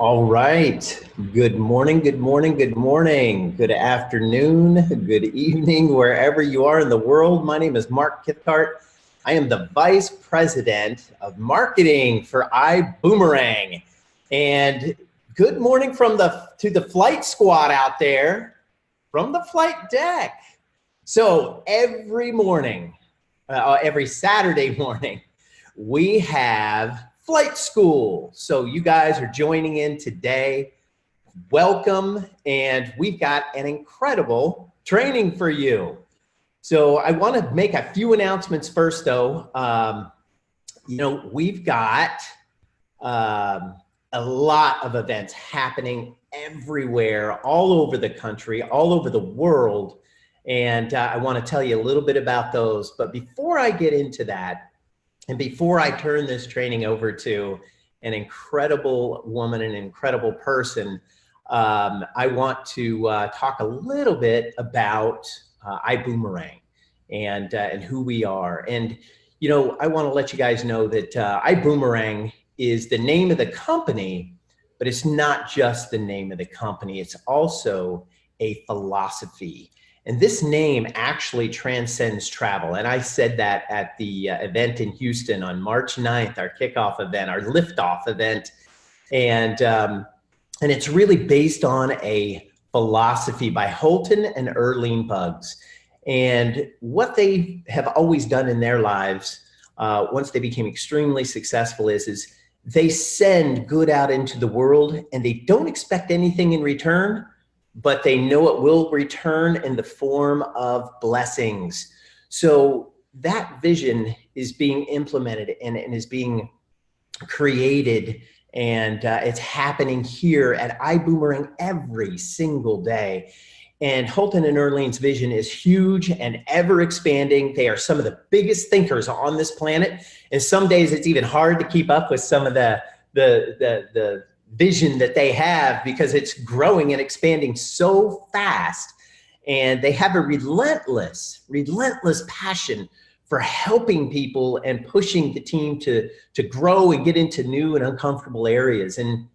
All right. Good morning, good morning, good morning, good afternoon, good evening, wherever you are in the world. My name is Mark Kithcart. I am the Vice President of Marketing for iBoomerang. And good morning to the flight squad out there from the flight deck. So every morning, every Saturday morning, we have flight school. So you guys are joining in today. Welcome. And we've got an incredible training for you. So I want to make a few announcements first, though. We've got a lot of events happening everywhere, all over the country, all over the world. And I want to tell you a little bit about those. But before I get into that, and before I turn this training over to an incredible woman, an incredible person, I want to talk a little bit about iBoomerang and who we are. And, I want to let you guys know that iBoomerang is the name of the company, but it's not just the name of the company. It's also a philosophy. And this name actually transcends travel. And I said that at the event in Houston on March 9th, our kickoff event, our liftoff event. And it's really based on a philosophy by Holton and Erlene Buggs. And what they have always done in their lives, once they became extremely successful, is they send good out into the world and they don't expect anything in return, but they know it will return in the form of blessings. So that vision is being implemented and is being created, and it's happening here at iBoomerang every single day. And Holton and Erlene's vision is huge and ever expanding. They are some of the biggest thinkers on this planet, and some days it's even hard to keep up with some of the vision that they have, because it's growing and expanding so fast. And they have a relentless passion for helping people and pushing the team to grow and get into new and uncomfortable areas. And,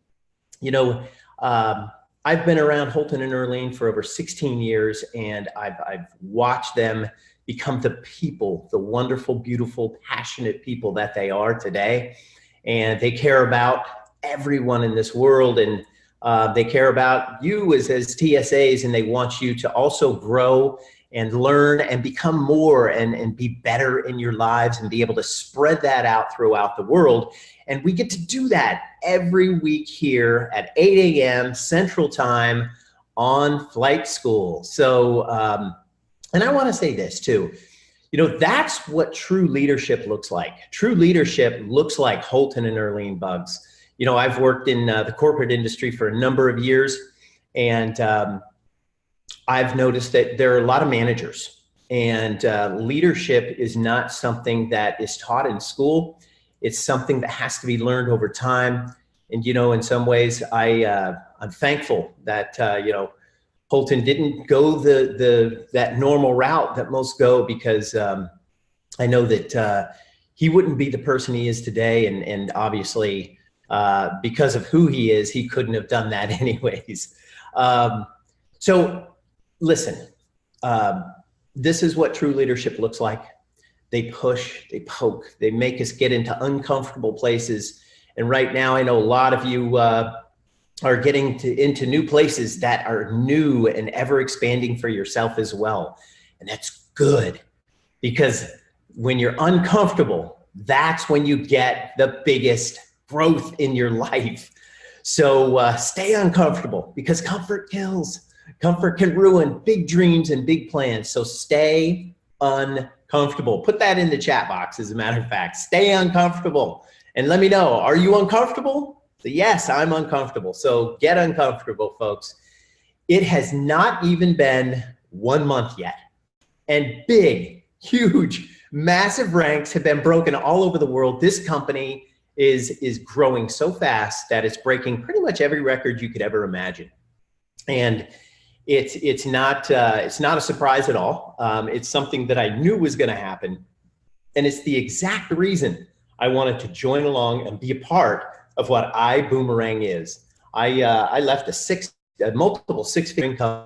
I've been around Holton and Erlene for over 16 years, and I've watched them become the people, the wonderful, beautiful, passionate people that they are today. And they care about everyone in this world, and they care about you as TSAs, and they want you to also grow and learn and become more and be better in your lives and be able to spread that out throughout the world. And we get to do that every week here at 8 a.m. Central Time on Flight School. So, and I want to say this too, that's what true leadership looks like. True leadership looks like Holton and Erlene Buggs. I've worked in the corporate industry for a number of years, and I've noticed that there are a lot of managers, and leadership is not something that is taught in school. It's something that has to be learned over time. And, in some ways, I'm thankful that, Holton didn't go that normal route that most go, because I know that he wouldn't be the person he is today. And obviously, because of who he is, he couldn't have done that anyways. So listen, this is what true leadership looks like. They push, they poke, they make us get into uncomfortable places. And right now, I know a lot of you are getting into new places that are new and ever expanding for yourself as well. And that's good, because when you're uncomfortable, that's when you get the biggest growth in your life. So stay uncomfortable, because comfort kills. Comfort can ruin big dreams and big plans. So stay uncomfortable. Put that in the chat box, as a matter of fact. Stay uncomfortable. And let me know, are you uncomfortable? So yes, I'm uncomfortable. So get uncomfortable, folks. It has not even been 1 month yet, and big, huge, massive ranks have been broken all over the world. This company is growing so fast that it's breaking pretty much every record you could ever imagine. And it's not a surprise at all. It's something that I knew was going to happen. And it's the exact reason I wanted to join along and be a part of what iBoomerang is. I left a multiple six-figure income,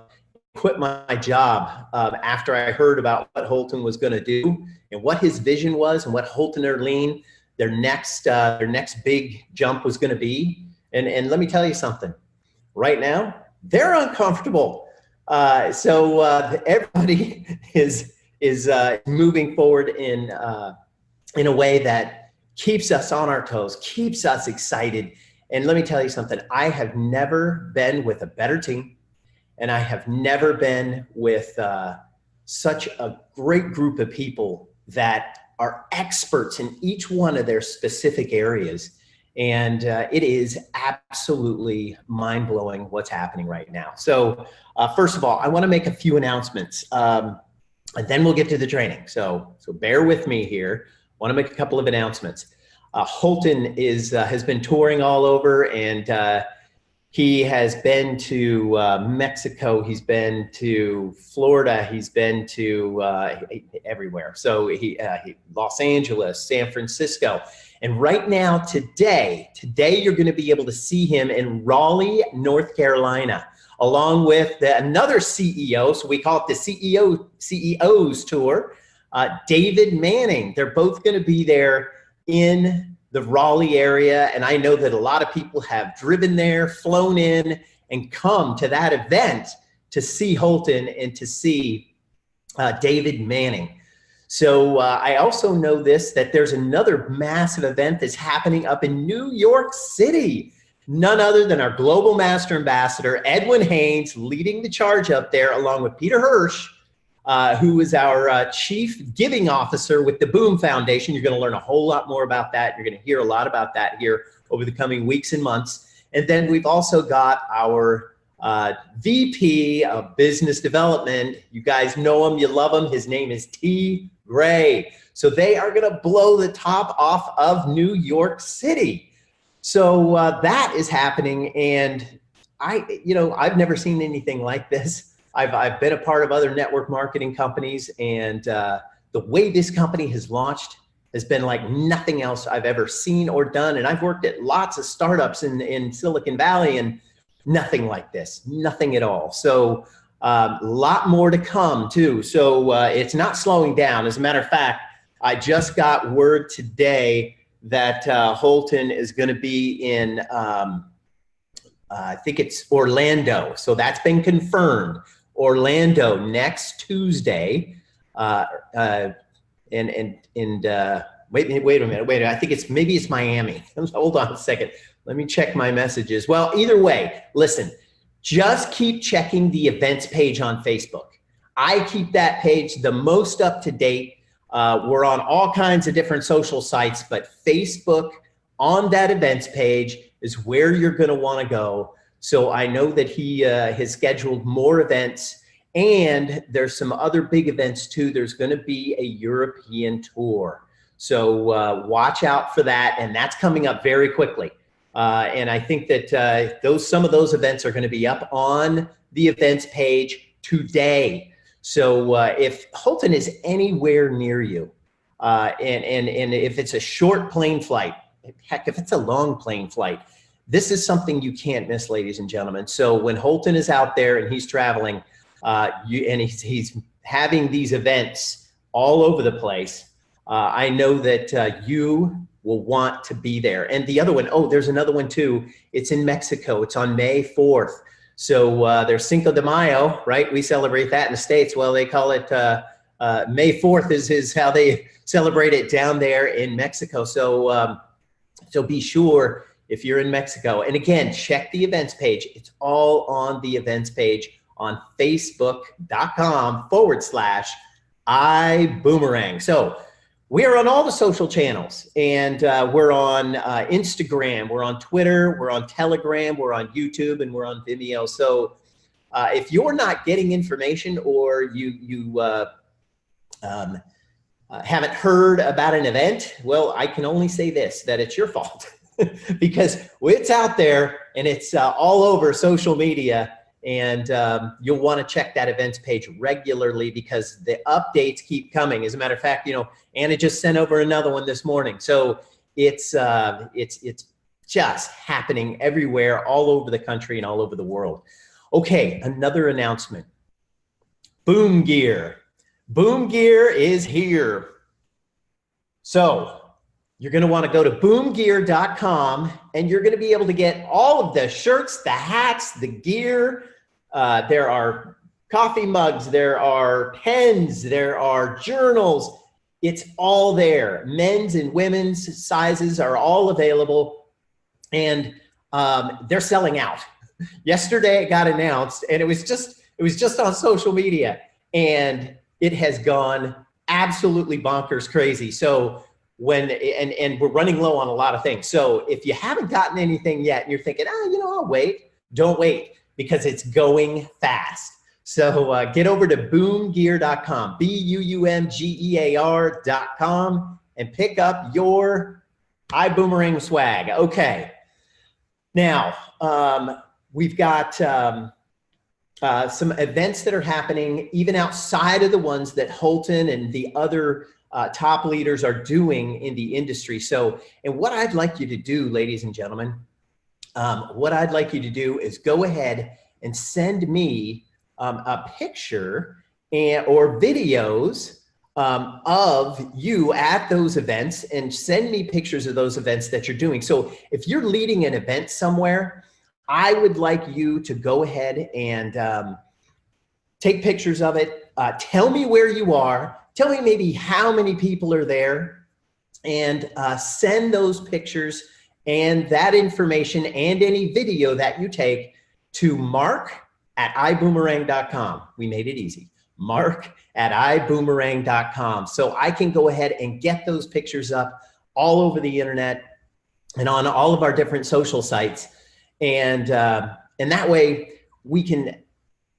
quit my job after I heard about what Holton was going to do and what his vision was and what Holton Erleen, their next big jump was going to be. And let me tell you something. Right now, they're uncomfortable. So everybody is moving forward in a way that keeps us on our toes, keeps us excited. And let me tell you something. I have never been with a better team, and I have never been with such a great group of people that are experts in each one of their specific areas. And it is absolutely mind-blowing what's happening right now. So first of all, I want to make a few announcements, and then we'll get to the training. So bear with me here. I want to make a couple of announcements. Holton has been touring all over, and he has been to Mexico. He's been to Florida. He's been to everywhere. So he Los Angeles, San Francisco. And right now, today you're going to be able to see him in Raleigh, North Carolina, along with another CEO. So we call it the CEO's tour. David Manning. They're both going to be there in the Raleigh area. And I know that a lot of people have driven there, flown in, and come to that event to see Holton and to see David Manning. So I also know that there's another massive event that's happening up in New York City. None other than our Global Master Ambassador, Edwin Haynes, leading the charge up there, along with Peter Hirsch, who is our Chief Giving Officer with the Boom Foundation. You're going to learn a whole lot more about that. You're going to hear a lot about that here over the coming weeks and months. And then we've also got our VP of Business Development. You guys know him, you love him. His name is T. Gray. So they are going to blow the top off of New York City. So that is happening, and I've never seen anything like this. I've been a part of other network marketing companies, and the way this company has launched has been like nothing else I've ever seen or done. And I've worked at lots of startups in Silicon Valley, and nothing like this, nothing at all. So a lot more to come too. So it's not slowing down. As a matter of fact, I just got word today that Holton is going to be in, I think it's Orlando. So that's been confirmed. Orlando next Tuesday. Wait a minute. I think maybe it's Miami. Hold on a second. Let me check my messages. Well, either way, listen, just keep checking the events page on Facebook. I keep that page the most up to date. We're on all kinds of different social sites, but Facebook on that events page is where you're going to want to go. So I know that he has scheduled more events, and there's some other big events too. There's going to be a European tour. So watch out for that. And that's coming up very quickly. And I think that some of those events are going to be up on the events page today. So if Holton is anywhere near you, and if it's a short plane flight, heck, if it's a long plane flight, this is something you can't miss, ladies and gentlemen. So when Holton is out there and he's traveling, and he's having these events all over the place, I know that you will want to be there. And the other one, there's another one too. It's in Mexico. It's on May 4th. So there's Cinco de Mayo, right? We celebrate that in the States. Well, they call it May 4th is how they celebrate it down there in Mexico. So so be sure if you're in Mexico. And again, check the events page. It's all on the events page on facebook.com/iBoomerang. So we're on all the social channels, and we're on Instagram, we're on Twitter, we're on Telegram, we're on YouTube, and we're on Vimeo. So if you're not getting information, or you haven't heard about an event, well, I can only say this, that it's your fault because it's out there and it's all over social media. And you'll want to check that events page regularly because the updates keep coming. As a matter of fact, Anna just sent over another one this morning. So it's just happening everywhere, all over the country and all over the world. Okay, another announcement. Boom Gear. Boom Gear is here. So you're going to want to go to boomgear.com and you're going to be able to get all of the shirts, the hats, the gear. There are coffee mugs, there are pens, there are journals. It's all there. Men's and women's sizes are all available, and they're selling out. Yesterday it got announced, and it was just on social media, and it has gone absolutely bonkers crazy. So and we're running low on a lot of things. So if you haven't gotten anything yet and you're thinking, I'll wait, don't wait, because it's going fast. So get over to boomgear.com, BUUMGEAR.com, and pick up your iBoomerang swag. Okay. Now, we've got some events that are happening even outside of the ones that Holton and the other top leaders are doing in the industry. So, and what I'd like you to do, ladies and gentlemen, what I'd like you to do is go ahead and send me a picture or videos of you at those events, and send me pictures of those events that you're doing. So if you're leading an event somewhere, I would like you to go ahead and take pictures of it. Tell me where you are. Tell me maybe how many people are there, and send those pictures and that information and any video that you take to mark@iboomerang.com. We made it easy. mark@iboomerang.com. So I can go ahead and get those pictures up all over the internet and on all of our different social sites. And that way we can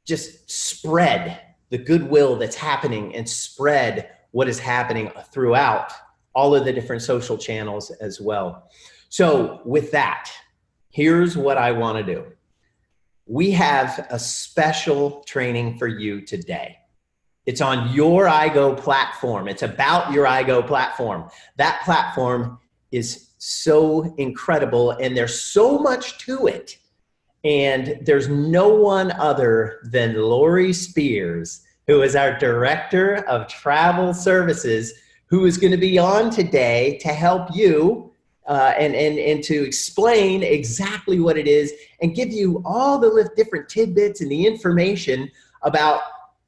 just spread the goodwill that's happening and spread what is happening throughout all of the different social channels as well. So with that, here's what I want to do. We have a special training for you today. It's on your iGo platform. It's about your iGo platform. That platform is so incredible, and there's so much to it. And there's no one other than Lori Spears, who is our Director of Travel Services, who is going to be on today to help you and to explain exactly what it is and give you all the different tidbits and the information about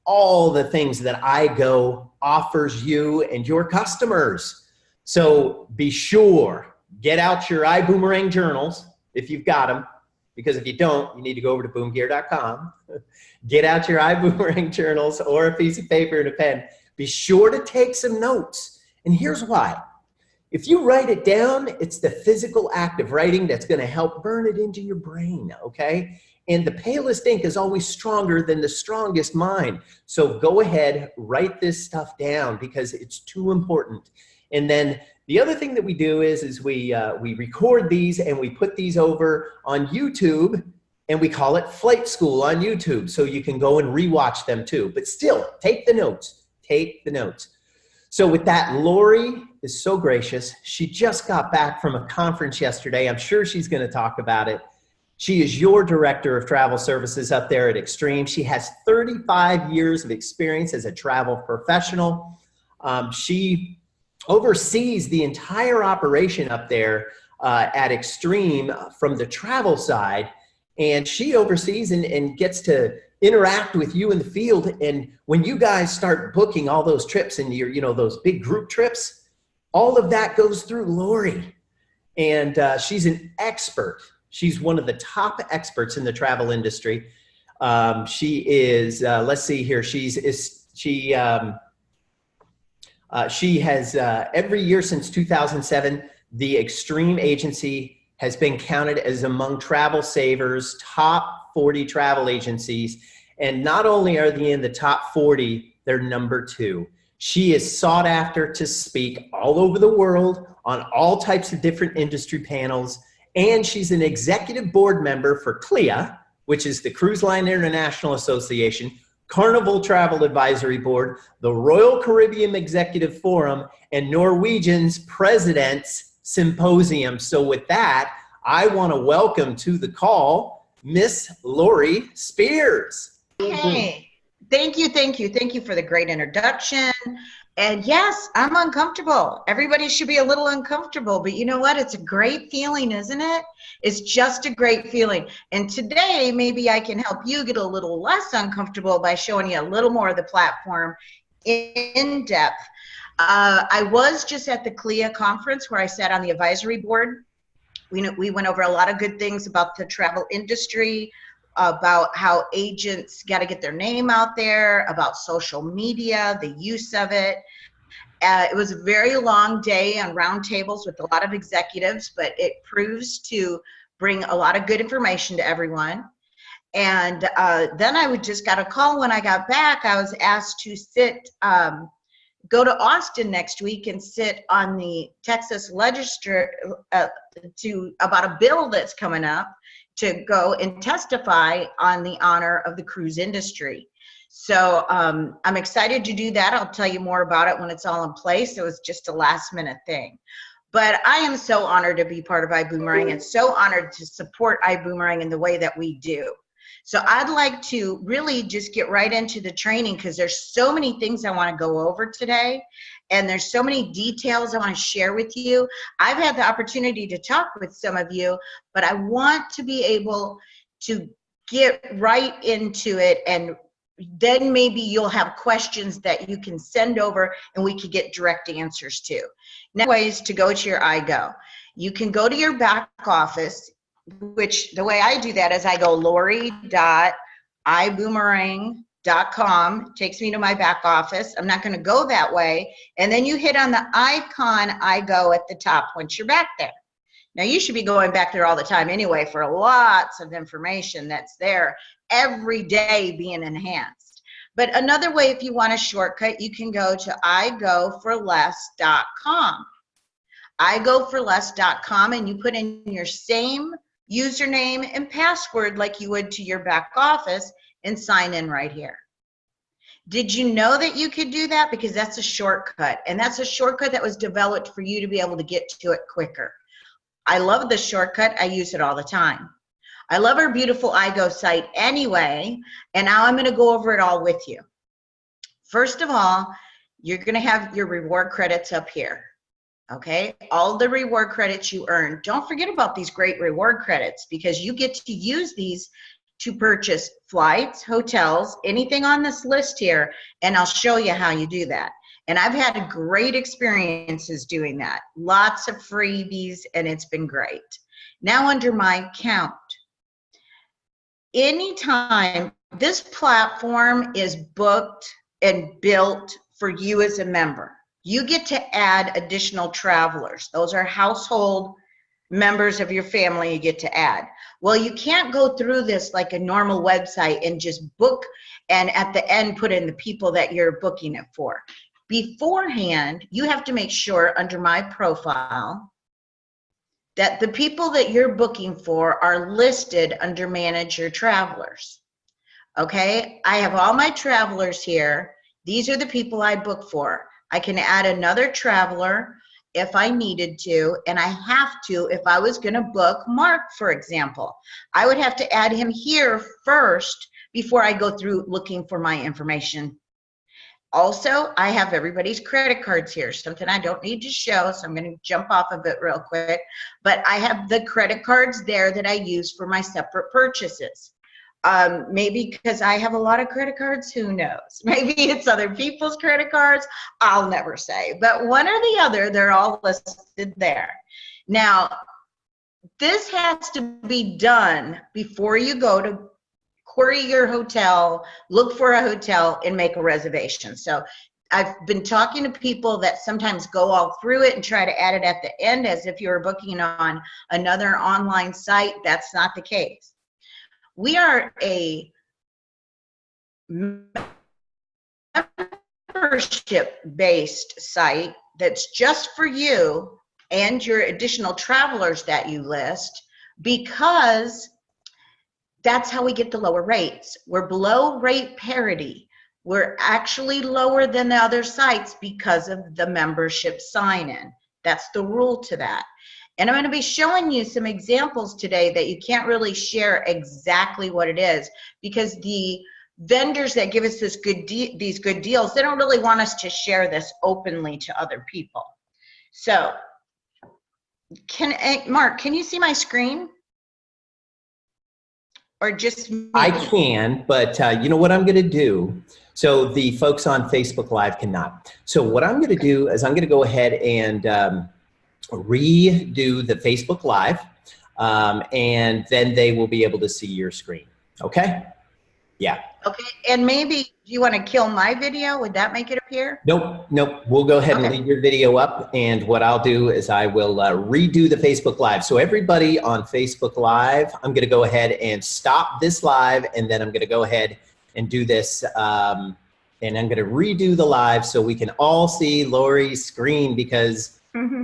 all the things that iGo offers you and your customers. So be sure, get out your iBoomerang journals if you've got them, because if you don't, you need to go over to boomgear.com. Get out your iBoomerang journals or a piece of paper and a pen. Be sure to take some notes. And here's why. If you write it down, it's the physical act of writing that's going to help burn it into your brain, okay? And the palest ink is always stronger than the strongest mind. So go ahead, write this stuff down, because it's too important. And then the other thing that we do is we record these and we put these over on YouTube, and we call it Flight School on YouTube. So you can go and rewatch them too. But still, take the notes. Take the notes. So with that, Lori is so gracious. She just got back from a conference yesterday. I'm sure she's going to talk about it. She is your Director of Travel Services up there at Extreme. She has 35 years of experience as a travel professional. She oversees the entire operation up there at Extreme from the travel side, and she oversees and gets to interact with you in the field. And when you guys start booking all those trips and those big group trips, all of that goes through Lori. And she's an expert. She's one of the top experts in the travel industry. She is, let's see here, she has every year since 2007, the Extreme Agency has been counted as among Travel Savers' top 40 travel agencies. And not only are they in the top 40, they're number 2. She is sought after to speak all over the world on all types of different industry panels. And she's an executive board member for CLIA, which is the Cruise Line International Association, Carnival Travel Advisory Board, the Royal Caribbean Executive Forum, and Norwegian's President's Symposium. So with that, I want to welcome to the call Miss Lori Spears. Hey, thank you for the great introduction. And yes, I'm uncomfortable. Everybody should be a little uncomfortable, but you know what? It's a great feeling, isn't it? It's just a great feeling. And today, maybe I can help you get a little less uncomfortable by showing you a little more of the platform in depth. I was just at the CLIA conference where I sat on the advisory board. We went over a lot of good things about the travel industry, about how agents got to get their name out there, about social media, the use of it. It was a very long day on roundtables with a lot of executives, but it proves to bring a lot of good information to everyone. And then I just got a call when I got back. I was asked to go to Austin next week and sit on the Texas legislature about a bill that's coming up to go and testify on the honor of the cruise industry. So I'm excited to do that. I'll tell you more about it when it's all in place. It was just a last minute thing. But I am so honored to be part of iBoomerang and so honored to support iBoomerang in the way that we do. So I'd like to really just get right into the training because there's so many things I want to go over today, and there's so many details I want to share with you. I've had the opportunity to talk with some of you, but I want to be able to get right into it, and then maybe you'll have questions that you can send over and we could get direct answers to. Now, ways to go to your iGo. You can go to your back office, which the way I do that is I go lori.iboomerang.com, takes me to my back office. I'm not going to go that way. And then you hit on the icon iGo at the top once you're back there. Now you should be going back there all the time anyway for lots of information that's there every day being enhanced. But another way, if you want a shortcut, you can go to igoforless.com. igoforless.com, and you put in your same username and password like you would to your back office and sign in right here. Did you know that you could do that? Because that's a shortcut, and that's a shortcut that was developed for you to be able to get to it quicker. I love this shortcut. I use it all the time. I love our beautiful iGo site anyway, and now I'm going to go over it all with you. First of all, you're going to have your reward credits up here. Okay, all the reward credits you earn. Don't forget about these great reward credits because you get to use these to purchase flights, hotels, anything on this list here, and I'll show you how you do that. And I've had great experiences doing that. Lots of freebies, and it's been great. Now under my account, anytime this platform is booked and built for you as a member, you get to add additional travelers. Those are household members of your family you get to add. Well, you can't go through this like a normal website and just book and at the end put in the people that you're booking it for. Beforehand, you have to make sure under my profile that the people that you're booking for are listed under Manage Your Travelers. Okay, I have all my travelers here. These are the people I book for. I can add another traveler if I needed to, and I have to if I was going to book Mark, for example. I would have to add him here first before I go through looking for my information. Also, I have everybody's credit cards here, something I don't need to show, so I'm going to jump off of it real quick. But I have the credit cards there that I use for my separate purchases. Maybe because I have a lot of credit cards, who knows? Maybe it's other people's credit cards, I'll never say. But one or the other, they're all listed there. Now, this has to be done before you go to query your hotel, look for a hotel, and make a reservation. So I've been talking to people that sometimes go all through it and try to add it at the end as if you were booking on another online site. That's not the case. We are a membership-based site that's just for you and your additional travelers that you list, because that's how we get the lower rates. We're below rate parity. We're actually lower than the other sites because of the membership sign-in. That's the rule to that. And I'm going to be showing you some examples today that you can't really share exactly what it is, because the vendors that give us these good deals, they don't really want us to share this openly to other people. So Mark, can you see my screen? Or just me? I can, but you know what I'm going to do? So the folks on Facebook Live cannot. So what I'm going to do is I'm going to go ahead and redo the Facebook Live, and then they will be able to see your screen. Okay? Yeah. Okay, and maybe you want to kill my video? Would that make it appear? Nope, nope. We'll go ahead and leave your video up, and what I'll do is I will redo the Facebook Live. So everybody on Facebook Live, I'm going to go ahead and stop this live, and then I'm going to go ahead and do this, and I'm going to redo the live so we can all see Lori's screen, because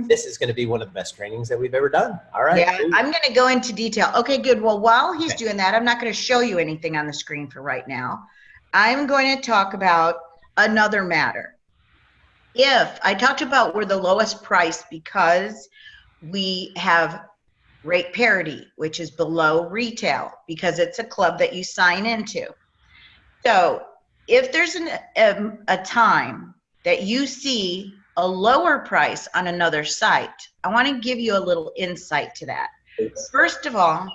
this is going to be one of the best trainings that we've ever done. All right. Yeah, I'm going to go into detail. Okay, good. Well, while he's doing that, I'm not going to show you anything on the screen for right now. I'm going to talk about another matter. If I talked about we're the lowest price because we have rate parity, which is below retail, because it's a club that you sign into. So if there's a time that you see a lower price on another site, I want to give you a little insight to that. First of all,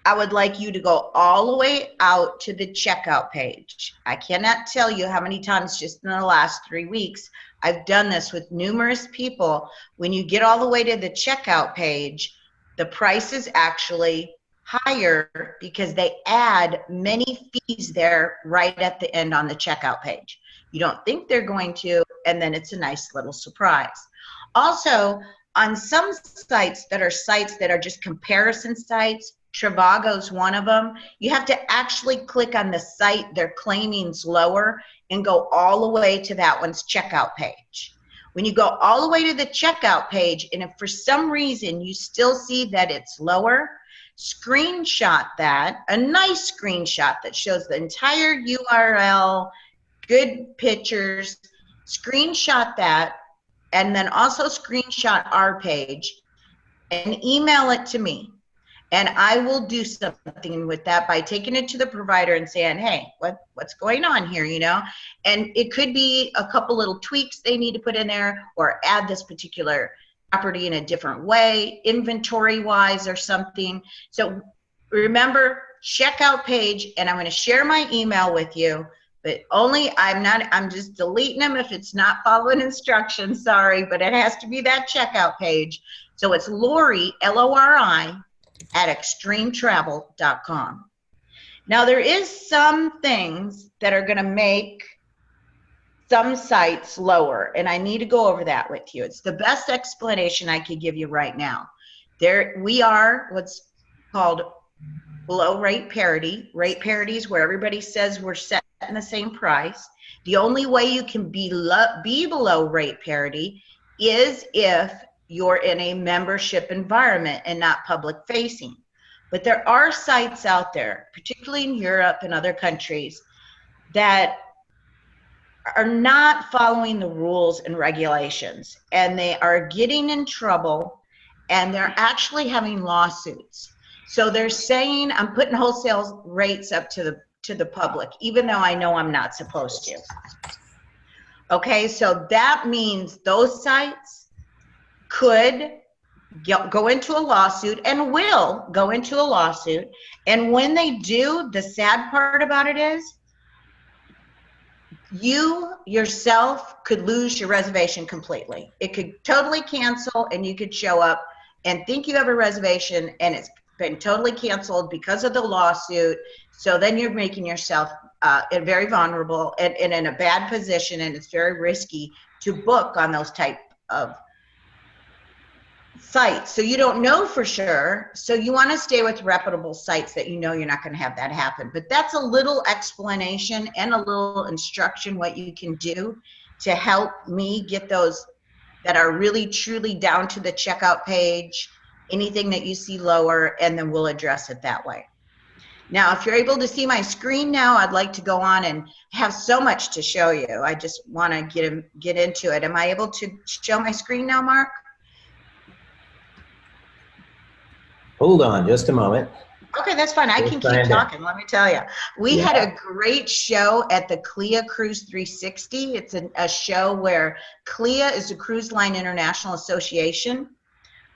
I would like you to go all the way out to the checkout page. I cannot tell you how many times just in the last 3 weeks I've done this with numerous people. When you get all the way to the checkout page, the price is actually higher because they add many fees there right at the end on the checkout page. You don't think they're going to, and then it's a nice little surprise. Also, on some sites that are just comparison sites, Trivago's one of them, you have to actually click on the site they're claiming's lower and go all the way to that one's checkout page. When you go all the way to the checkout page, and if for some reason you still see that it's lower, screenshot that, a nice screenshot that shows the entire URL, good pictures, screenshot that, and then also screenshot our page and email it to me. And I will do something with that by taking it to the provider and saying, hey, what's going on here, you know? And it could be a couple little tweaks they need to put in there, or add this particular property in a different way, inventory-wise or something. So remember, checkout page, and I'm going to share my email with you, but only I'm just deleting them if it's not following instructions, sorry, but it has to be that checkout page. So it's Lori, L-O-R-I, at extremetravel.com. Now there is some things that are going to make some sites lower, and I need to go over that with you. It's the best explanation I could give you right now. We are what's called below rate parity. Rate parity is where everybody says we're set in the same price. The only way you can be below rate parity is if you're in a membership environment and not public facing. But there are sites out there, particularly in Europe and other countries, that are not following the rules and regulations, and they are getting in trouble, and they're actually having lawsuits. So they're saying, I'm putting wholesale rates up to the public, even though I know I'm not supposed to. Okay, so that means those sites could go into a lawsuit, and will go into a lawsuit. And when they do, the sad part about it is you yourself could lose your reservation completely. It could totally cancel, and you could show up and think you have a reservation and it's been totally canceled because of the lawsuit. So then you're making yourself very vulnerable and in a bad position, and it's very risky to book on those type of sites. So you don't know for sure. So you want to stay with reputable sites that you know you're not going to have that happen. But that's a little explanation and a little instruction what you can do to help me get those that are really truly down to the checkout page, anything that you see lower, and then we'll address it that way. Now, if you're able to see my screen now, I'd like to go on and have so much to show you. I just want to get into it. Am I able to show my screen now, Mark? Hold on just a moment. Okay, that's fine. I We're can keep trying to, talking. Let me tell you. We yeah. had a great show at the CLIA Cruise 360. It's a show where CLIA is the Cruise Line International Association.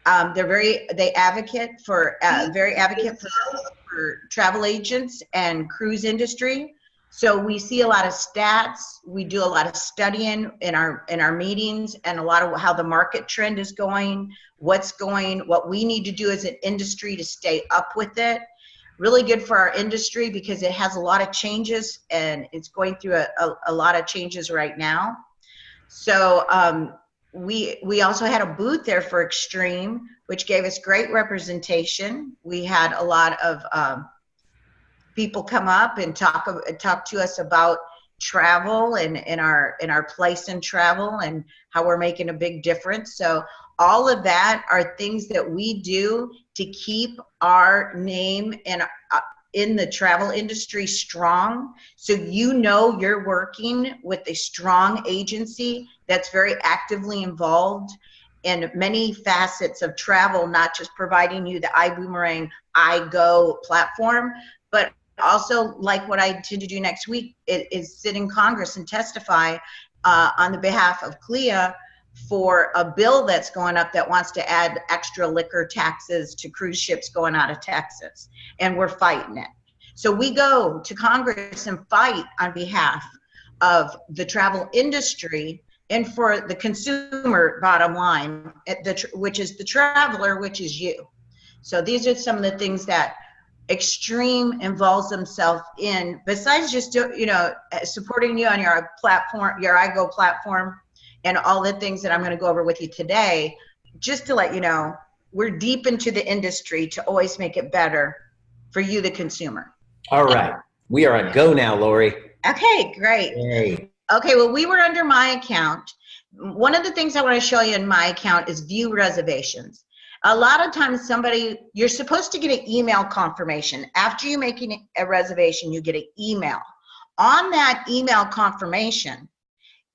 They advocate for, very advocate for travel agents and cruise industry. So we see a lot of stats. We do a lot of studying in our meetings, and a lot of how the market trend is going, what we need to do as an industry to stay up with it. Really good for our industry because it has a lot of changes, and it's going through a lot of changes right now. So we also had a booth there for Extreme, which gave us great representation. We had a lot of people come up and talk to us about travel and in our place in travel and how we're making a big difference. So all of that are things that we do to keep our name in the travel industry strong. So you're working with a strong agency that's very actively involved in many facets of travel, not just providing you the iBoomerang, iGo platform, but also, like what I intend to do next week, is sit in Congress and testify on the behalf of CLIA for a bill that's going up that wants to add extra liquor taxes to cruise ships going out of Texas, and we're fighting it. So we go to Congress and fight on behalf of the travel industry and for the consumer, bottom line, which is the traveler, which is you. So these are some of the things that Extreme involves themselves in, besides just supporting you on your platform, your iGo platform, and all the things that I'm going to go over with you today. Just to let you know, we're deep into the industry to always make it better for you, the consumer. All right, we are at go now, Lori. Okay, great. Yay. Okay, well, we were under my account. One of the things I want to show you in my account is view reservations. A lot of times you're supposed to get an email confirmation. After you make a reservation, you get an email. On that email confirmation,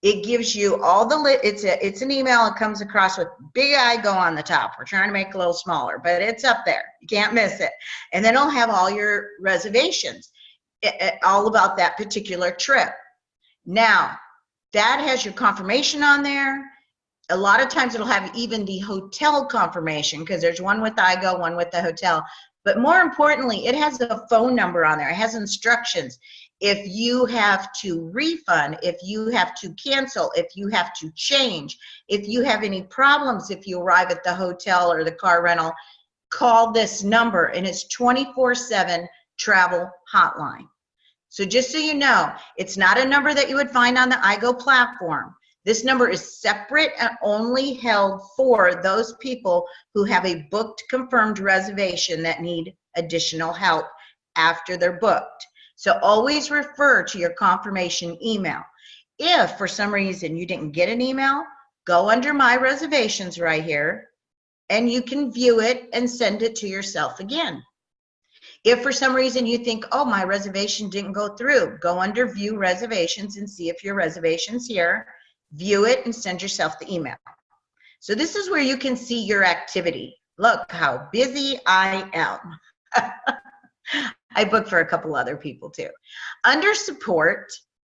it gives you all it's an email. It comes across with big iGo on the top. We're trying to make it a little smaller, but it's up there. You can't miss it. And then it'll have all your reservations, all about that particular trip. Now, that has your confirmation on there. A lot of times it'll have even the hotel confirmation, because there's one with iGo, one with the hotel. But more importantly, it has a phone number on there. It has instructions. If you have to refund, if you have to cancel, if you have to change, if you have any problems, if you arrive at the hotel or the car rental, call this number, and it's 24/7 travel hotline. So just so you know, it's not a number that you would find on the iGo platform. This number is separate and only held for those people who have a booked confirmed reservation that need additional help after they're booked. So always refer to your confirmation email. If for some reason you didn't get an email, go under my reservations right here, and you can view it and send it to yourself again. If for some reason you think, oh, my reservation didn't go through, go under view reservations and see if your reservation's here, view it, and send yourself the email. So this is where you can see your activity. Look how busy I am. I booked for a couple other people too. Under support,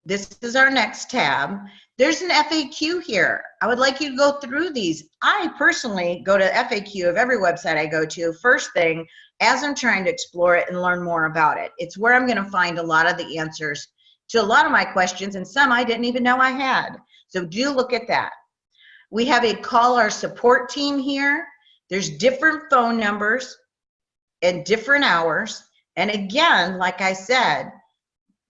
this is our next tab. There's an FAQ here. I would like you to go through these. I personally go to FAQ of every website I go to first thing as I'm trying to explore it and learn more about it. It's where I'm going to find a lot of the answers to a lot of my questions, and some I didn't even know I had. So do look at that. We have a call our support team here. There's different phone numbers and different hours. And again, like I said,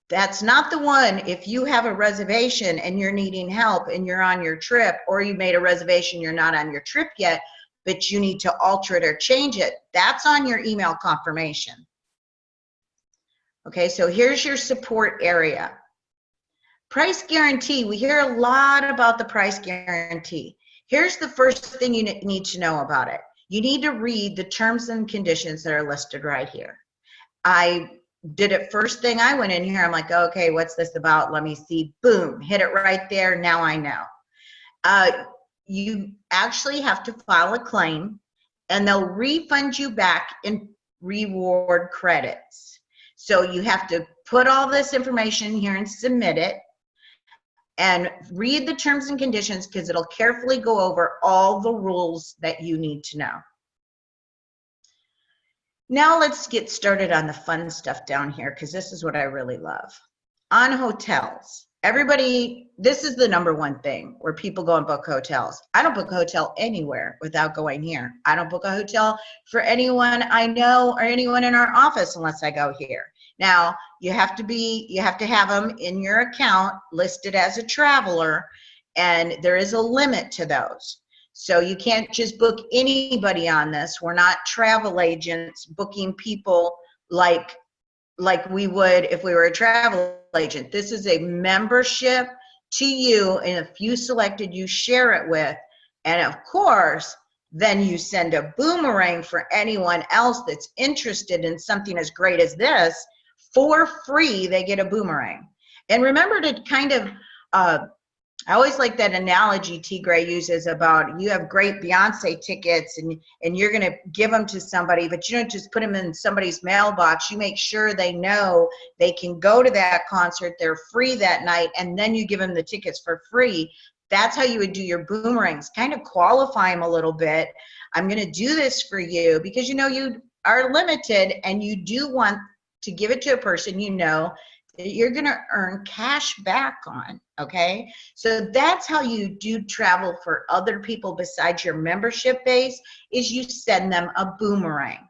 that's not the one if you have a reservation and you're needing help and you're on your trip, or you made a reservation, you're not on your trip yet, but you need to alter it or change it. That's on your email confirmation. Okay, so here's your support area. Price guarantee, we hear a lot about the price guarantee. Here's the first thing you need to know about it. You need to read the terms and conditions that are listed right here. I did it first thing I went in here. I'm like, okay, what's this about? Let me see. Boom, hit it right there. Now I know. You actually have to file a claim and they'll refund you back in reward credits. So you have to put all this information here and submit it, and read the terms and conditions, because it'll carefully go over all the rules that you need to know. Now let's get started on the fun stuff down here, because this is what I really love. On hotels, everybody, this is the number one thing where people go and book hotels. I don't book a hotel anywhere without going here. I don't book a hotel for anyone I know or anyone in our office unless I go here. Now, you have to have them in your account listed as a traveler, and there is a limit to those. So you can't just book anybody on this. We're not travel agents booking people like we would if we were a travel agent. This is a membership to you, and if you selected, you share it with. And of course, then you send a boomerang for anyone else that's interested in something as great as this. For free, they get a boomerang. And remember to kind of, I always like that analogy T. Gray uses about, you have great Beyonce tickets and you're going to give them to somebody, but you don't just put them in somebody's mailbox. You make sure they know they can go to that concert, they're free that night, and then you give them the tickets for free. That's how you would do your boomerangs, kind of qualify them a little bit. I'm going to do this for you because you know you are limited, and you do want to give it to a person you know that you're going to earn cash back on, okay? So that's how you do travel for other people besides your membership base, is you send them a boomerang.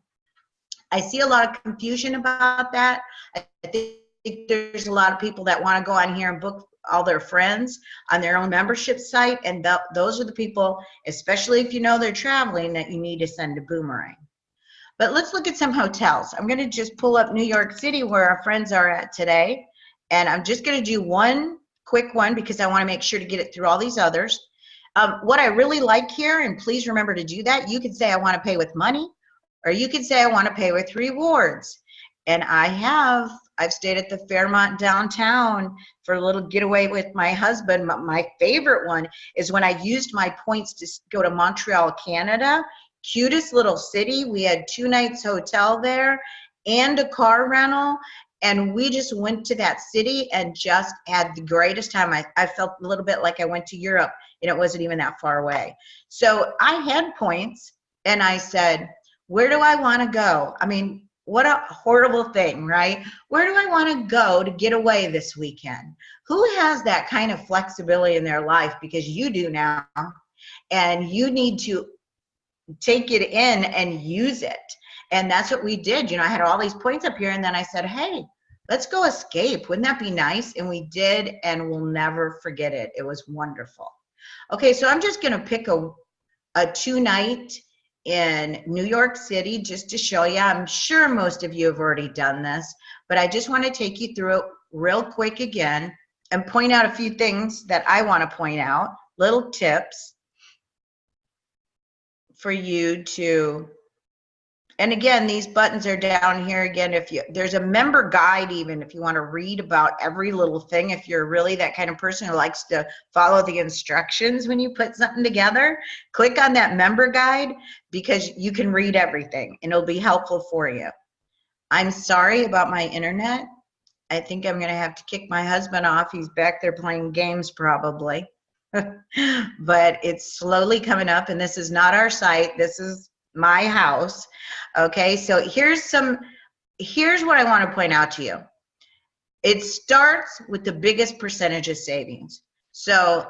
I see a lot of confusion about that. I think there's a lot of people that want to go on here and book all their friends on their own membership site, and those are the people, especially if you know they're traveling, that you need to send a boomerang. But let's look at some hotels. I'm going to just pull up New York City, where our friends are at today. And I'm just going to do one quick one because I want to make sure to get it through all these others. What I really like here, and please remember to do that, you could say I want to pay with money, or you could say I want to pay with rewards. And I've stayed at the Fairmont downtown for a little getaway with my husband. My favorite one is when I used my points to go to Montreal, Canada. Cutest little city. We had 2 nights hotel there and a car rental, and we just went to that city and just had the greatest time. I felt a little bit like I went to Europe, and it wasn't even that far away. So I had points, and I said, where do I want to go? I mean, what a horrible thing, right? Where do I want to go to get away this weekend? Who has that kind of flexibility in their life? Because you do now, and you need to take it in and use it. And that's what we did. You know, I had all these points up here, and then I said, hey, let's go escape. Wouldn't that be nice? And we did, and we'll never forget it. It was wonderful. Okay, so I'm just going to pick a 2-night in New York City just to show you. I'm sure most of you have already done this, but I just want to take you through it real quick again and point out a few things that I want to point out, little tips for you to, and again, these buttons are down here again. There's a member guide, even if you want to read about every little thing, if you're really that kind of person who likes to follow the instructions when you put something together, click on that member guide, because you can read everything and it'll be helpful for you. I'm sorry about my internet. I think I'm going to have to kick my husband off. He's back there playing games probably. But it's slowly coming up, and this is not our site. This is my house. Okay, so here's what I want to point out to you. It starts with the biggest percentage of savings. So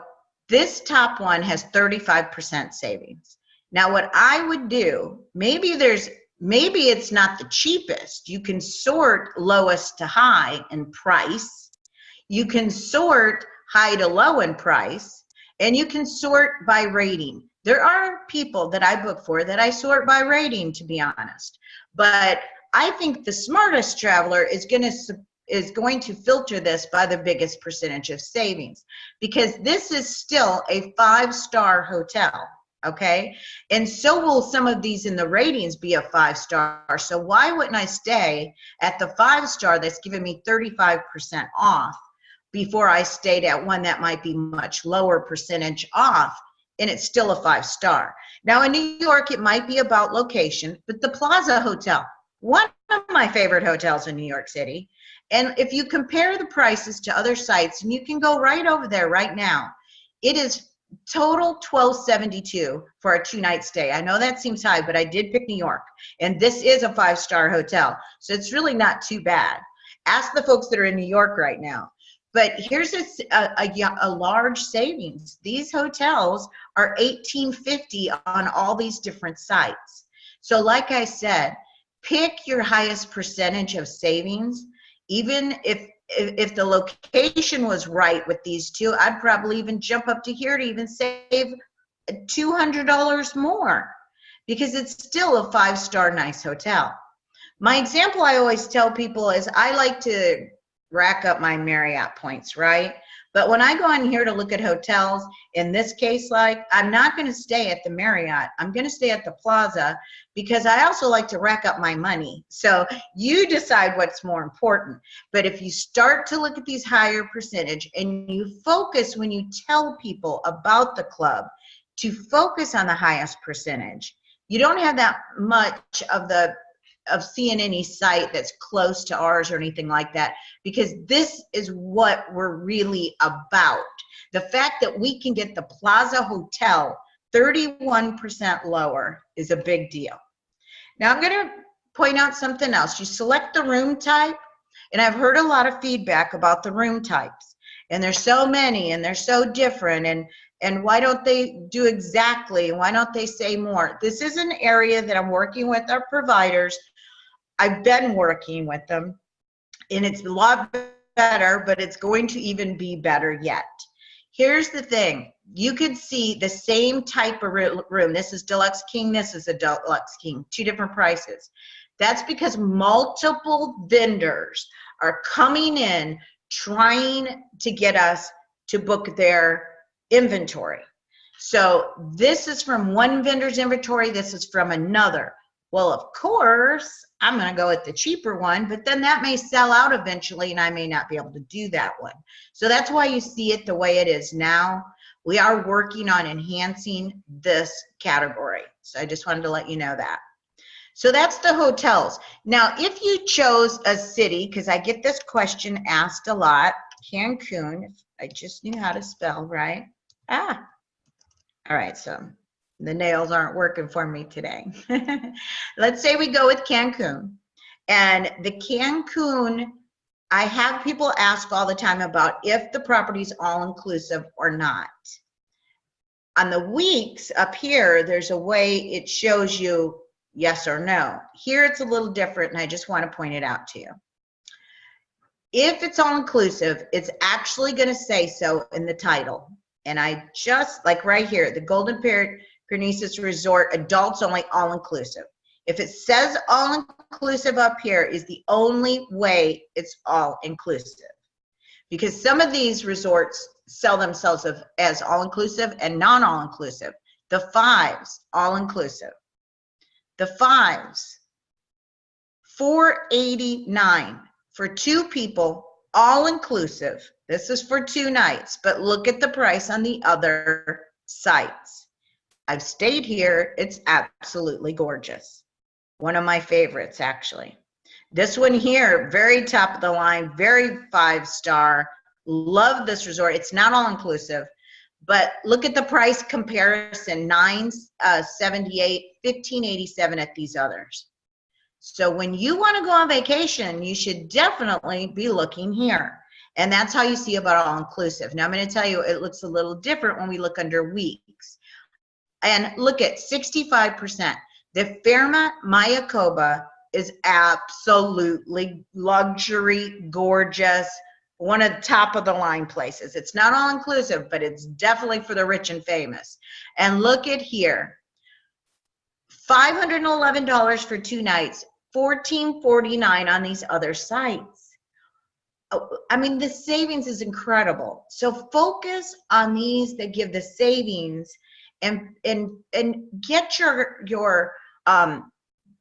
this top one has 35% savings. Now what I would do, maybe it's not the cheapest. You can sort lowest to high in price. You can sort high to low in price. And you can sort by rating. There are people that I book for that I sort by rating, to be honest. But I think the smartest traveler is going to filter this by the biggest percentage of savings, because this is still a 5-star hotel, okay? And so will some of these in the ratings be a 5-star. So why wouldn't I stay at the 5-star that's giving me 35% off before I stayed at one that might be much lower percentage off and it's still a 5-star. Now in New York, it might be about location, but the Plaza Hotel, one of my favorite hotels in New York City. And if you compare the prices to other sites, and you can go right over there right now, it is total $1,272 for a 2-night stay. I know that seems high, but I did pick New York, and this is a 5-star hotel, so it's really not too bad. Ask the folks that are in New York right now. But here's a large savings. These hotels are $1,850 on all these different sites. So like I said, pick your highest percentage of savings. Even if the location was right with these two, I'd probably even jump up to here to even save $200 more, because it's still a 5-star nice hotel. My example I always tell people is I like to rack up my Marriott points, right? But when I go on here to look at hotels, in this case, like, I'm not going to stay at the Marriott. I'm going to stay at the Plaza, because I also like to rack up my money. So you decide what's more important. But if you start to look at these higher percentage, and you focus when you tell people about the club to focus on the highest percentage, you don't have that much of seeing any site that's close to ours or anything like that, because this is what we're really about. The fact that we can get the Plaza Hotel 31% lower is a big deal. Now I'm going to point out something else. You select the room type, and I've heard a lot of feedback about the room types, and there's so many and they're so different, and why don't they do exactly, why don't they say more? This is an area that I'm working with our providers. I've been working with them, and it's a lot better, but it's going to even be better yet. Here's the thing. You could see the same type of room. This is Deluxe King. This is a Deluxe King. 2 different prices. That's because multiple vendors are coming in trying to get us to book their inventory. So this is from one vendor's inventory. This is from another. Well, of course, I'm going to go with the cheaper one, but then that may sell out eventually, and I may not be able to do that one. So that's why you see it the way it is now. We are working on enhancing this category. So I just wanted to let you know that. So that's the hotels. Now, if you chose a city, because I get this question asked a lot, Cancun, if I just knew how to spell, right? All right, so the nails aren't working for me today. Let's say we go with Cancun. And the Cancun, I have people ask all the time about if the property's all-inclusive or not. On the weeks up here, there's a way it shows you yes or no. Here it's a little different, and I just want to point it out to you. If it's all-inclusive, it's actually going to say so in the title. And I just, like right here, the Golden Paradisus Resort, adults only, all-inclusive. If it says all-inclusive up here, is the only way it's all-inclusive. Because some of these resorts sell themselves as all-inclusive and non-all-inclusive. The Fives, all-inclusive. The Fives, $489 for 2 people, all-inclusive. This is for 2 nights, but look at the price on the other sites. I've stayed here. It's absolutely gorgeous. One of my favorites, actually. This one here, very top of the line, very 5-star. Love this resort. It's not all-inclusive, but look at the price comparison, $978, $1,587 at these others. So when you want to go on vacation, you should definitely be looking here. And that's how you see about all-inclusive. Now I'm going to tell you, it looks a little different when we look under weeks. And look at 65%. The Fairmont Mayakoba is absolutely luxury, gorgeous, one of the top of the line places. It's not all inclusive, but it's definitely for the rich and famous. And look at here, $511 for 2 nights, $1,449 on these other sites. I mean, the savings is incredible. So focus on these that give the savings, and get your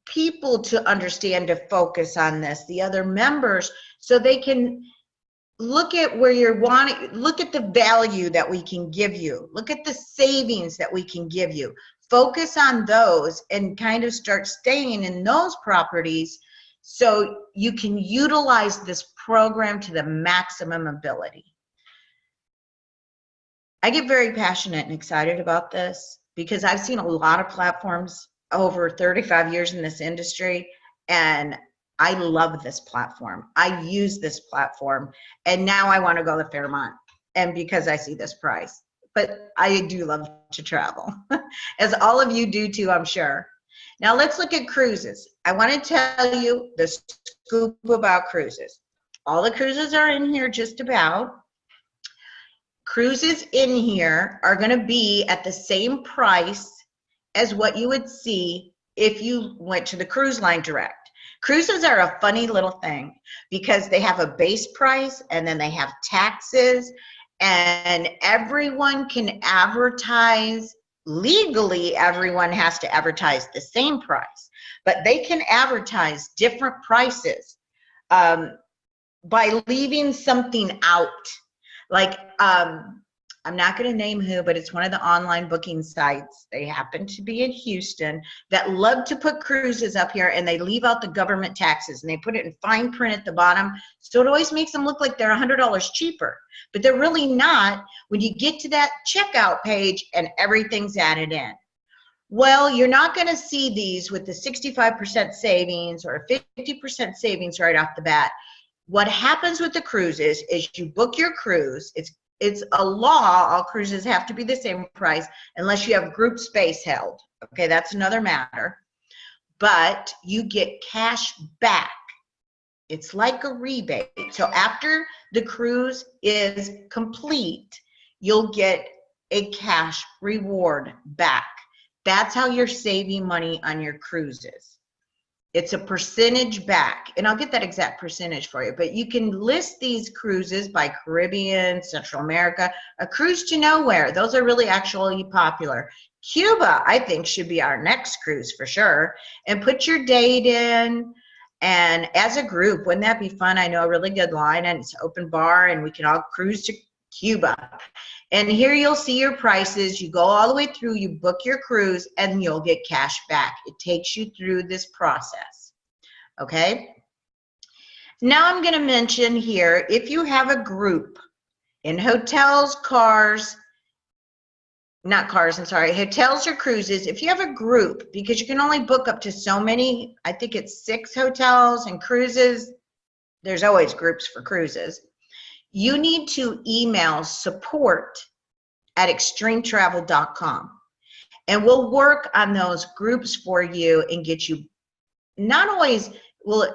people to understand to focus on this, the other members, so they can look at where you're wanting, look at the value that we can give you, look at the savings that we can give you, focus on those and kind of start staying in those properties so you can utilize this program to the maximum ability. I get very passionate and excited about this because I've seen a lot of platforms over 35 years in this industry, and I love this platform. I use this platform, and now I want to go to Fairmont, and because I see this price. But I do love to travel, as all of you do too, I'm sure. Now let's look at cruises. I want to tell you the scoop about cruises. All the cruises are in here just about. Cruises in here are going to be at the same price as what you would see if you went to the cruise line direct. Cruises are a funny little thing because they have a base price and then they have taxes, and everyone can advertise. Legally, everyone has to advertise the same price, but they can advertise different prices by leaving something out. Like, I'm not going to name who, but it's one of the online booking sites. They happen to be in Houston that love to put cruises up here, and they leave out the government taxes, and they put it in fine print at the bottom. So it always makes them look like they're $100 cheaper, but they're really not when you get to that checkout page and everything's added in. Well, you're not going to see these with the 65% savings or 50% savings right off the bat. What happens with the cruises is you book your cruise. It's a law. All cruises have to be the same price unless you have group space held. Okay, that's another matter. But you get cash back. It's like a rebate. So after the cruise is complete, you'll get a cash reward back. That's how you're saving money on your cruises. It's a percentage back, and I'll get that exact percentage for you, but you can list these cruises by Caribbean, Central America, a cruise to nowhere. Those are really actually popular. Cuba, I think, should be our next cruise for sure. And put your date in, and as a group, wouldn't that be fun? I know a really good line, and it's open bar, and we can all cruise to Cuba. And here you'll see your prices. You go all the way through, you book your cruise, and you'll get cash back. It takes you through this process. Okay? Now I'm going to mention here, if you have a group in hotels, hotels or cruises, if you have a group, because you can only book up to so many, I think it's 6 hotels and cruises, there's always groups for cruises. You need to email support@extremetravel.com, and we'll work on those groups for you and get you, not always will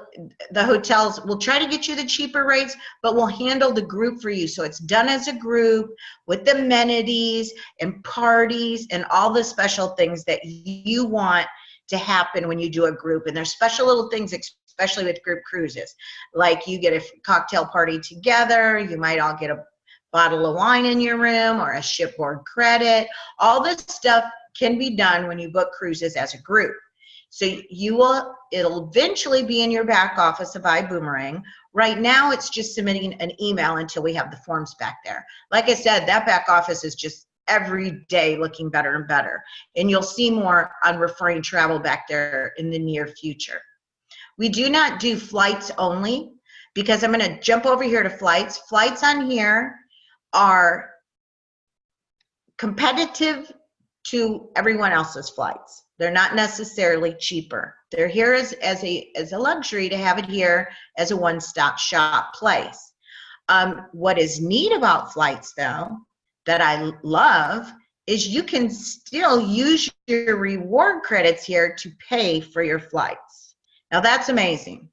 the hotels, we'll try to get you the cheaper rates, but we'll handle the group for you. So it's done as a group with amenities and parties and all the special things that you want to happen when you do a group. And there's special little things, especially with group cruises, like you get a cocktail party together, you might all get a bottle of wine in your room or a shipboard credit. All this stuff can be done when you book cruises as a group. So it'll eventually be in your back office of iBoomerang. Right now it's just submitting an email until we have the forms back there. Like I said, that back office is just every day looking better and better, and you'll see more on referring travel back there in the near future. We do not do flights only, because I'm going to jump over here to flights. Flights on here are competitive to everyone else's flights. They're not necessarily cheaper. They're here as a luxury to have it here as a one-stop shop place. What is neat about flights, though, that I love, is you can still use your reward credits here to pay for your flights. Now that's amazing.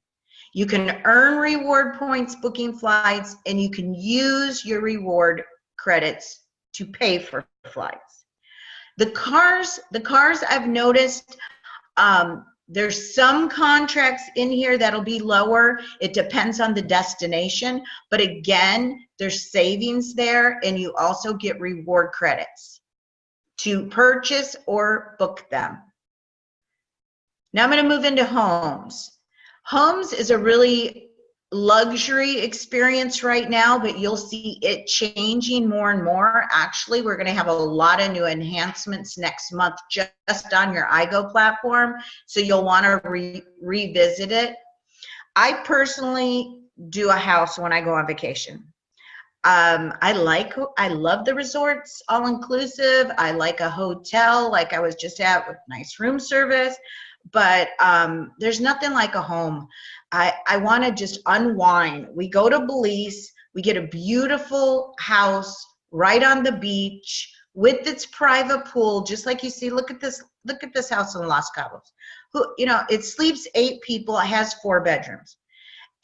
You can earn reward points booking flights, and you can use your reward credits to pay for flights. The cars I've noticed, there's some contracts in here that'll be lower. It depends on the destination, but again, there's savings there, and you also get reward credits to purchase or book them. Now I'm going to move into homes. Homes is a really luxury experience right now, but you'll see it changing more and more. Actually, we're going to have a lot of new enhancements next month just on your iGo platform, so you'll want to revisit it. I personally do a house when I go on vacation. I love the resorts, all inclusive. I like a hotel like I was just at with nice room service, but there's nothing like a home. I want to just unwind. We go to Belize, we get a beautiful house right on the beach with its private pool, just like you see. Look at this house in Los Cabos. It sleeps 8 people, it has 4 bedrooms.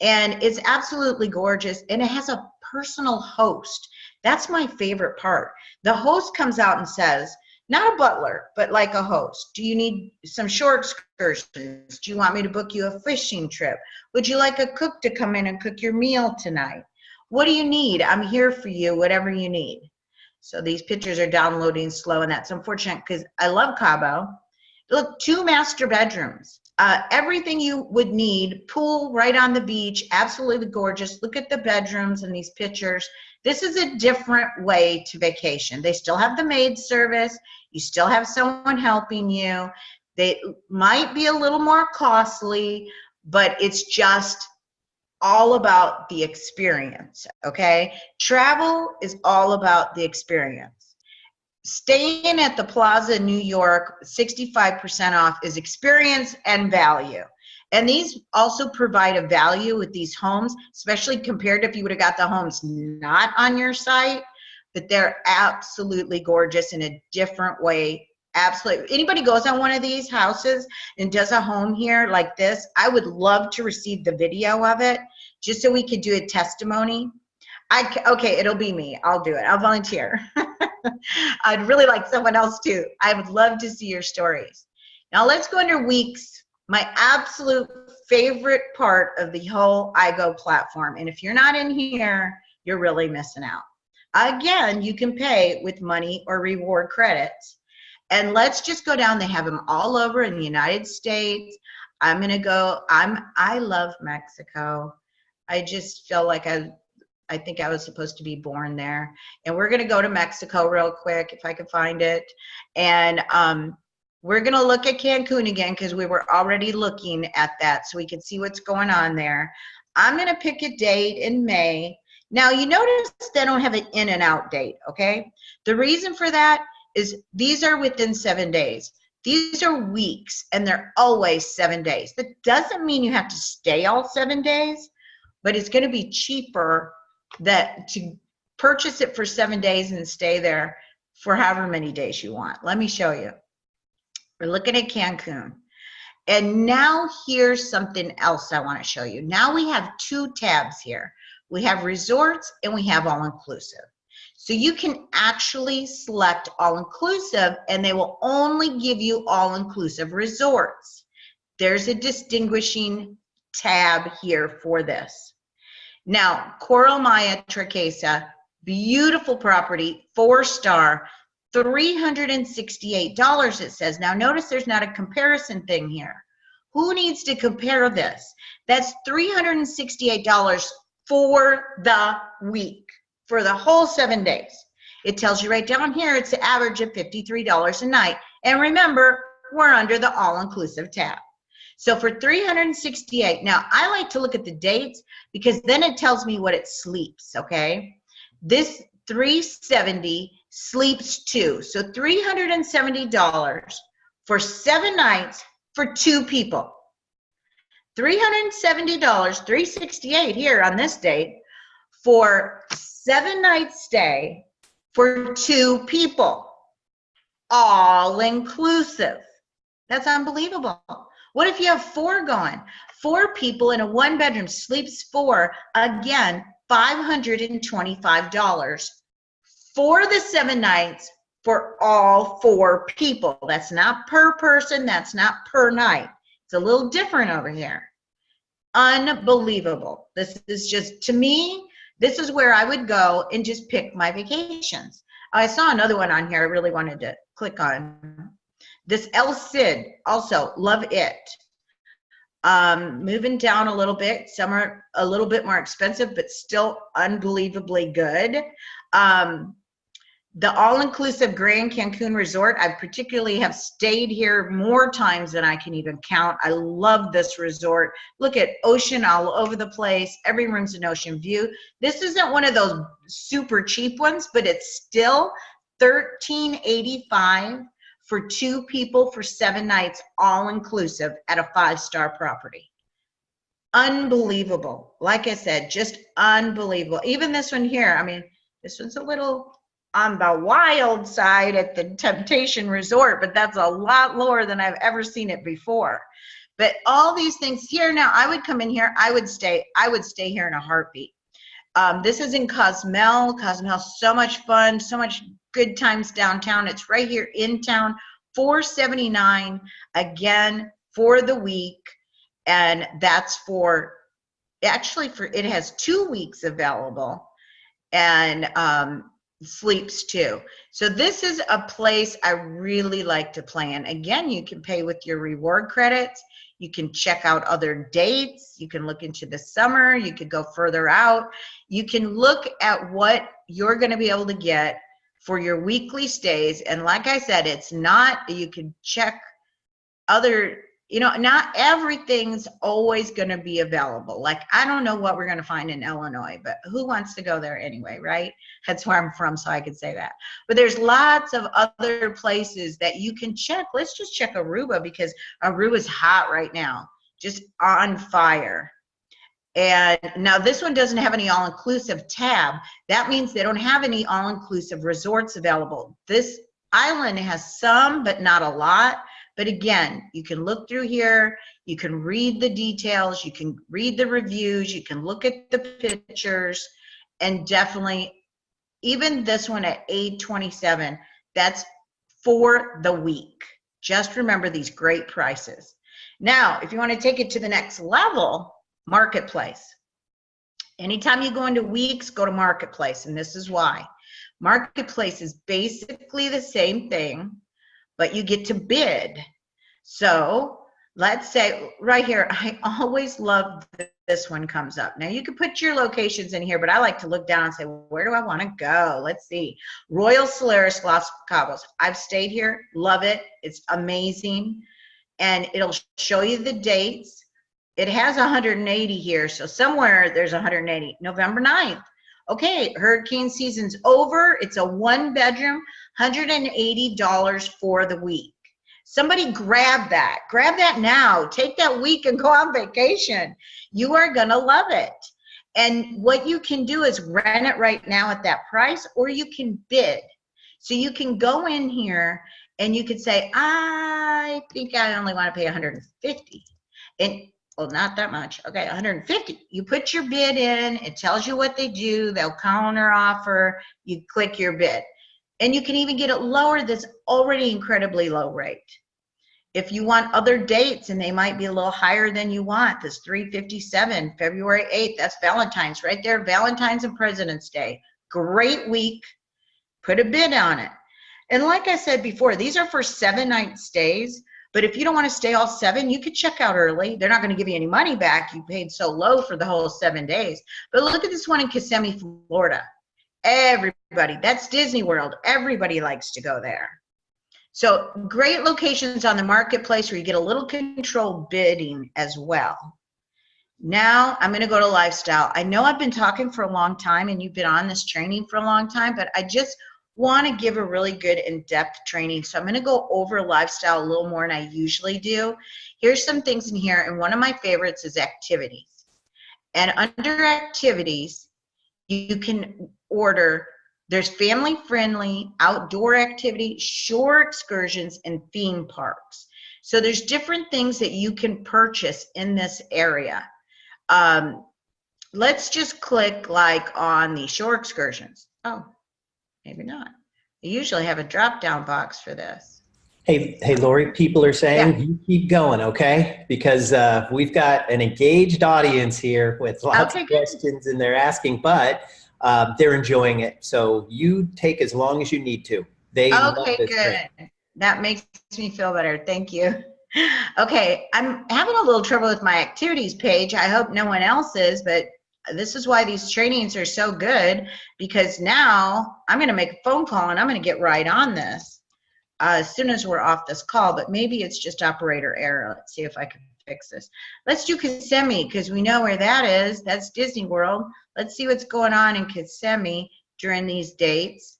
And it's absolutely gorgeous, and it has a personal host. That's my favorite part. The host comes out and says, not a butler, but like a host. Do you need some short excursions? Do you want me to book you a fishing trip? Would you like a cook to come in and cook your meal tonight? What do you need? I'm here for you, whatever you need. So these pictures are downloading slow, and that's unfortunate because I love Cabo. Look, 2 master bedrooms. Everything you would need, pool right on the beach, absolutely gorgeous. Look at the bedrooms in these pictures. This is a different way to vacation. They still have the maid service. You still have someone helping you. They might be a little more costly, but it's just all about the experience, okay? Travel is all about the experience. Staying at the Plaza in New York, 65% off, is experience and value. And these also provide a value with these homes, especially compared to if you would have got the homes not on your site, but they're absolutely gorgeous in a different way. Absolutely. Anybody goes on one of these houses and does a home here like this, I would love to receive the video of it just so we could do a testimony. Okay, it'll be me. I'll do it. I'll volunteer. I'd really like someone else too. I would love to see your stories. Now let's go under weeks, my absolute favorite part of the whole iGo platform. And if you're not in here, you're really missing out. Again, you can pay with money or reward credits. And let's just go down. They have them all over in the United States. I'm going to go. I love Mexico. I just feel like I think I was supposed to be born there. And we're going to go to Mexico real quick, if I can find it. And we're going to look at Cancun again because we were already looking at that so we can see what's going on there. I'm going to pick a date in May. Now, you notice they don't have an in and out date, okay? The reason for that is these are within 7 days. These are weeks, and they're always 7 days. That doesn't mean you have to stay all 7 days, but it's going to be cheaper to purchase it for 7 days and stay there for however many days you want. Let me show you. We're looking at Cancun. And now here's something else I want to show you. Now we have 2 tabs here. We have resorts and we have all-inclusive. So you can actually select all-inclusive and they will only give you all-inclusive resorts. There's a distinguishing tab here for this. Now, Coral Maya Turquesa, beautiful property, 4-star, $368 it says. Now notice there's not a comparison thing here. Who needs to compare this? That's $368 for the week, for the whole 7 days. It tells you right down here it's an average of $53 a night. And remember, we're under the all-inclusive tab. So for $368, now I like to look at the dates because then it tells me what it sleeps, okay? This $370 sleeps 2. So $370 for 7 nights for 2 people. $370, $368 here on this date for 7 nights stay for 2 people. All inclusive. That's unbelievable. What if you have 4 going? 4 people in a 1-bedroom, sleeps 4. Again, $525 for the 7 nights for all 4 people. That's not per person. That's not per night. It's a little different over here. Unbelievable. This is just, to me, this is where I would go and just pick my vacations. I saw another one on here I really wanted to click on. This El Cid, also love it. Moving down a little bit. Some are a little bit more expensive, but still unbelievably good. The all-inclusive Grand Cancun Resort, I particularly have stayed here more times than I can even count. I love this resort. Look at ocean all over the place. Every room's an ocean view. This isn't one of those super cheap ones, but it's still $13.85 for 2 people for 7 nights, all-inclusive at a 5-star property. Unbelievable. Like I said, just unbelievable. Even this one here, I mean, this one's a little on the wild side at the Temptation Resort, but that's a lot lower than I've ever seen it before. But all these things here now, I would come in here, I would stay here in a heartbeat. This is in Cozumel. Cozumel's so much fun, so much good times downtown. It's right here in town. $479 again for the week, and that's for it has 2 weeks available, and sleeps too. So this is a place I really like to plan. Again, you can pay with your reward credits. You can check out other dates. You can look into the summer. You could go further out. You can look at what you're going to be able to get for your weekly stays. And like I said, it's not, you can check other, not everything's always going to be available. Like, I don't know what we're going to find in Illinois, but who wants to go there anyway, right? That's where I'm from, so I can say that. But there's lots of other places that you can check. Let's just check Aruba, because Aruba's hot right now, just on fire. And now this one doesn't have any all-inclusive tab. That means they don't have any all-inclusive resorts available. This island has some, but not a lot. But again, you can look through here, you can read the details, you can read the reviews, you can look at the pictures, and definitely, even this one at $827, that's for the week. Just remember these great prices. Now, if you want to take it to the next level, Marketplace. Anytime you go into weeks, go to Marketplace, and this is why. Marketplace is basically the same thing, but you get to bid. So let's say right here, I always love this one comes up. Now you can put your locations in here, but I like to look down and say, where do I want to go? Let's see. Royal Solaris, Los Cabos. I've stayed here, love it. It's amazing. And it'll show you the dates. It has 180 here, so somewhere there's 180. November 9th. Okay, hurricane season's over. It's a 1-bedroom, $180 for the week. Somebody grab that. Grab that now. Take that week and go on vacation. You are going to love it. And what you can do is rent it right now at that price, or you can bid. So you can go in here and you could say, I think I only want to pay 150. And well, not that much. Okay, 150. You put your bid in. It tells you what they do. They'll counter offer. You click your bid. And you can even get it lower. That's already incredibly low rate. If you want other dates, and they might be a little higher than you want, this 357, February 8th, that's Valentine's right there. Valentine's and President's Day. Great week. Put a bid on it. And like I said before, these are for 7-night stays. But if you don't want to stay all 7, you could check out early. They're not going to give you any money back. You paid so low for the whole 7 days. But look at this one in Kissimmee, Florida. Everybody, that's Disney World. Everybody likes to go there. So great locations on the Marketplace where you get a little control bidding as well. Now I'm going to go to lifestyle. I know I've been talking for a long time, and you've been on this training for a long time, but I just want to give a really good in-depth training. So I'm going to go over lifestyle a little more than I usually do. Here's some things in here, and one of my favorites is activities. And under activities, you can order, there's family-friendly outdoor activities, shore excursions, and theme parks. So there's different things that you can purchase in this area. Let's just click like on the shore excursions. Oh, maybe not. You usually have a drop-down box for this. Hey, Lori, people are saying you keep going, okay? Because we've got an engaged audience here with lots of questions, and they're asking, but they're enjoying it. So you take as long as you need to. They love this good. That makes me feel better. Thank you. Okay, I'm having a little trouble with my activities page. I hope no one else is, but this is why these trainings are so good, because now I'm going to make a phone call and I'm going to get right on this as soon as we're off this call, but maybe it's just operator error. Let's see if I can fix this. Let's do Kissimmee because we know where that is. That's Disney World. Let's see what's going on in Kissimmee during these dates.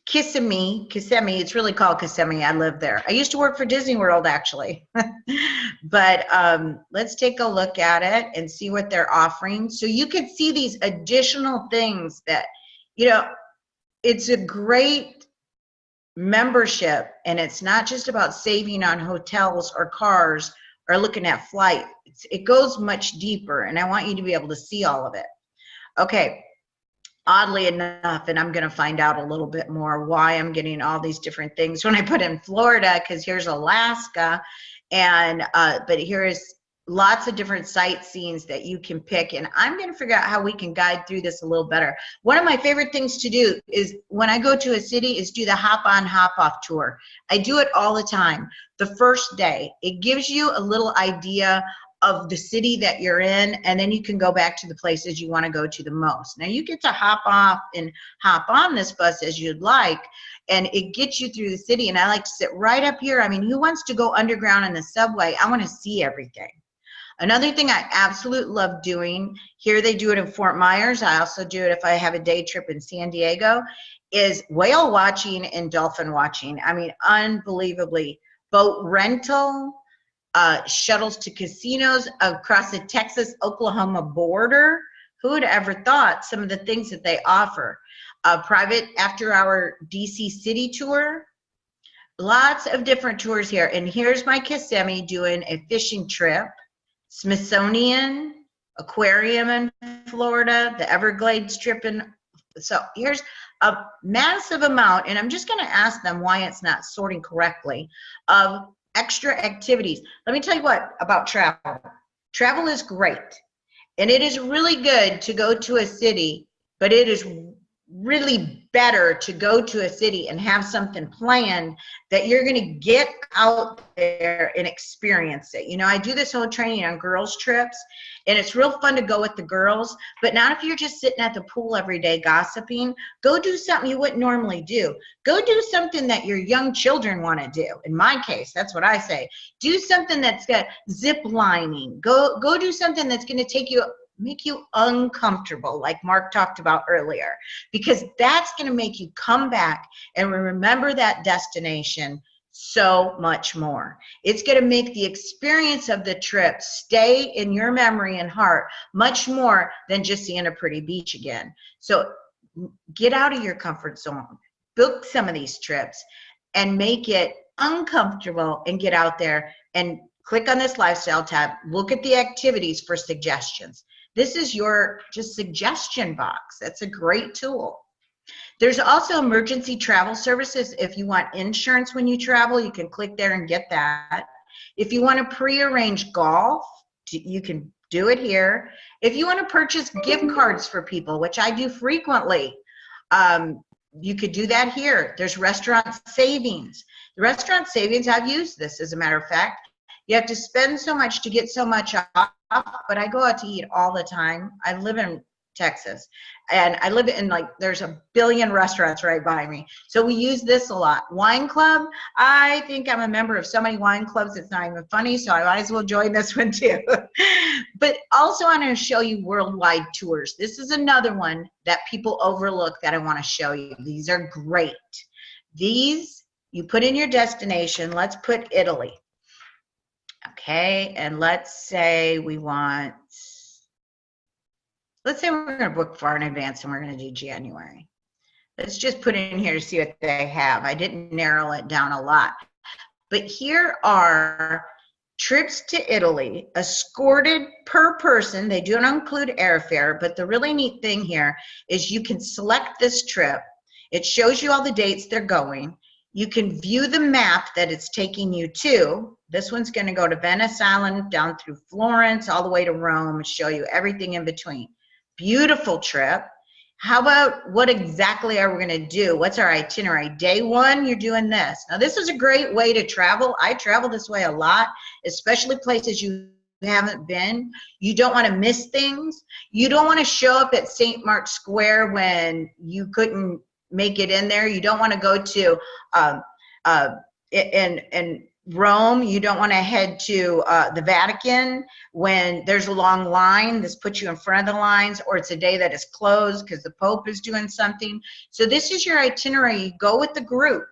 Kissimmee, it's really called Kissimmee. I live there. I used to work for Disney World, actually. But let's take a look at it and see what they're offering. So you could see these additional things that, you know, it's a great membership, and it's not just about saving on hotels or cars or looking at flight. It goes much deeper, and I want you to be able to see all of it. Okay. Oddly enough, and I'm going to find out a little bit more why I'm getting all these different things when I put in Florida, because here's Alaska, and but here's lots of different sightseeings that you can pick, and I'm going to figure out how we can guide through this a little better. One of my favorite things to do is when I go to a city is do the hop on hop off tour. I do it all the time. The first day, it gives you a little idea of the city that you're in, and then you can go back to the places you want to go to the most. Now you get to hop off and hop on this bus as you'd like, and it gets you through the city. And I like to sit right up here. I mean, who wants to go underground in the subway? I want to see everything. Another thing I absolutely love doing, here they do it in Fort Myers, I also do it if I have a day trip in San Diego, is whale watching and dolphin watching. I mean, unbelievably. Boat rental, shuttles to casinos across the Texas-Oklahoma border. Who would ever thought some of the things that they offer? A private after-hour DC City tour. Lots of different tours here. And here's my Kissimmee doing a fishing trip. Smithsonian, aquarium in Florida, the Everglades trip in. So here's a massive amount, and I'm just going to ask them why it's not sorting correctly, of extra activities. Let me tell you what about travel. Travel is great, and it is really good to go to a city, but it is really better to go to a city and have something planned that you're going to get out there and experience it. You know, I do this whole training on girls trips, and it's real fun to go with the girls, but not if you're just sitting at the pool every day gossiping. Go do something you wouldn't normally do. Go do something that your young children want to do. In my case, that's what I say. Do something that's got zip lining. Go do something that's going to make you uncomfortable, like Mark talked about earlier, because that's going to make you come back and remember that destination so much more. It's going to make the experience of the trip stay in your memory and heart much more than just seeing a pretty beach again. So get out of your comfort zone, book some of these trips, and make it uncomfortable, and get out there and click on this lifestyle tab, look at the activities for suggestions. This is your just suggestion box. That's a great tool. There's also emergency travel services. If you want insurance when you travel, you can click there and get that. If you want to pre-arrange golf, you can do it here. If you want to purchase gift cards for people, which I do frequently, you could do that here. There's restaurant savings. The restaurant savings, I've used this as a matter of fact. You have to spend so much to get so much off, but I go out to eat all the time. I live in Texas, and I live in, like, there's a billion restaurants right by me. So we use this a lot. Wine club, I think I'm a member of so many wine clubs, it's not even funny, so I might as well join this one too. But also I'm going to show you worldwide tours. This is another one that people overlook that I want to show you. These are great. These, you put in your destination. Let's put Italy. Okay, and let's say we're going to book far in advance and we're going to do January. Let's just put in here to see what they have. I didn't narrow it down a lot. But here are trips to Italy, escorted per person. They do not include airfare, but the really neat thing here is you can select this trip. It shows you all the dates they're going. You can view the map that it's taking you to. This one's going to go to Venice Island, down through Florence, all the way to Rome, and show you everything in between. Beautiful trip. How about what exactly are we going to do? What's our itinerary? Day one, you're doing this. Now, this is a great way to travel. I travel this way a lot, especially places you haven't been. You don't want to miss things. You don't want to show up at St. Mark's Square when you couldn't make it in there. You don't want to go to in Rome. You don't want to head to the Vatican when there's a long line. This puts you in front of the lines, or it's a day that is closed because the Pope is doing something. So this is your itinerary. You go with the group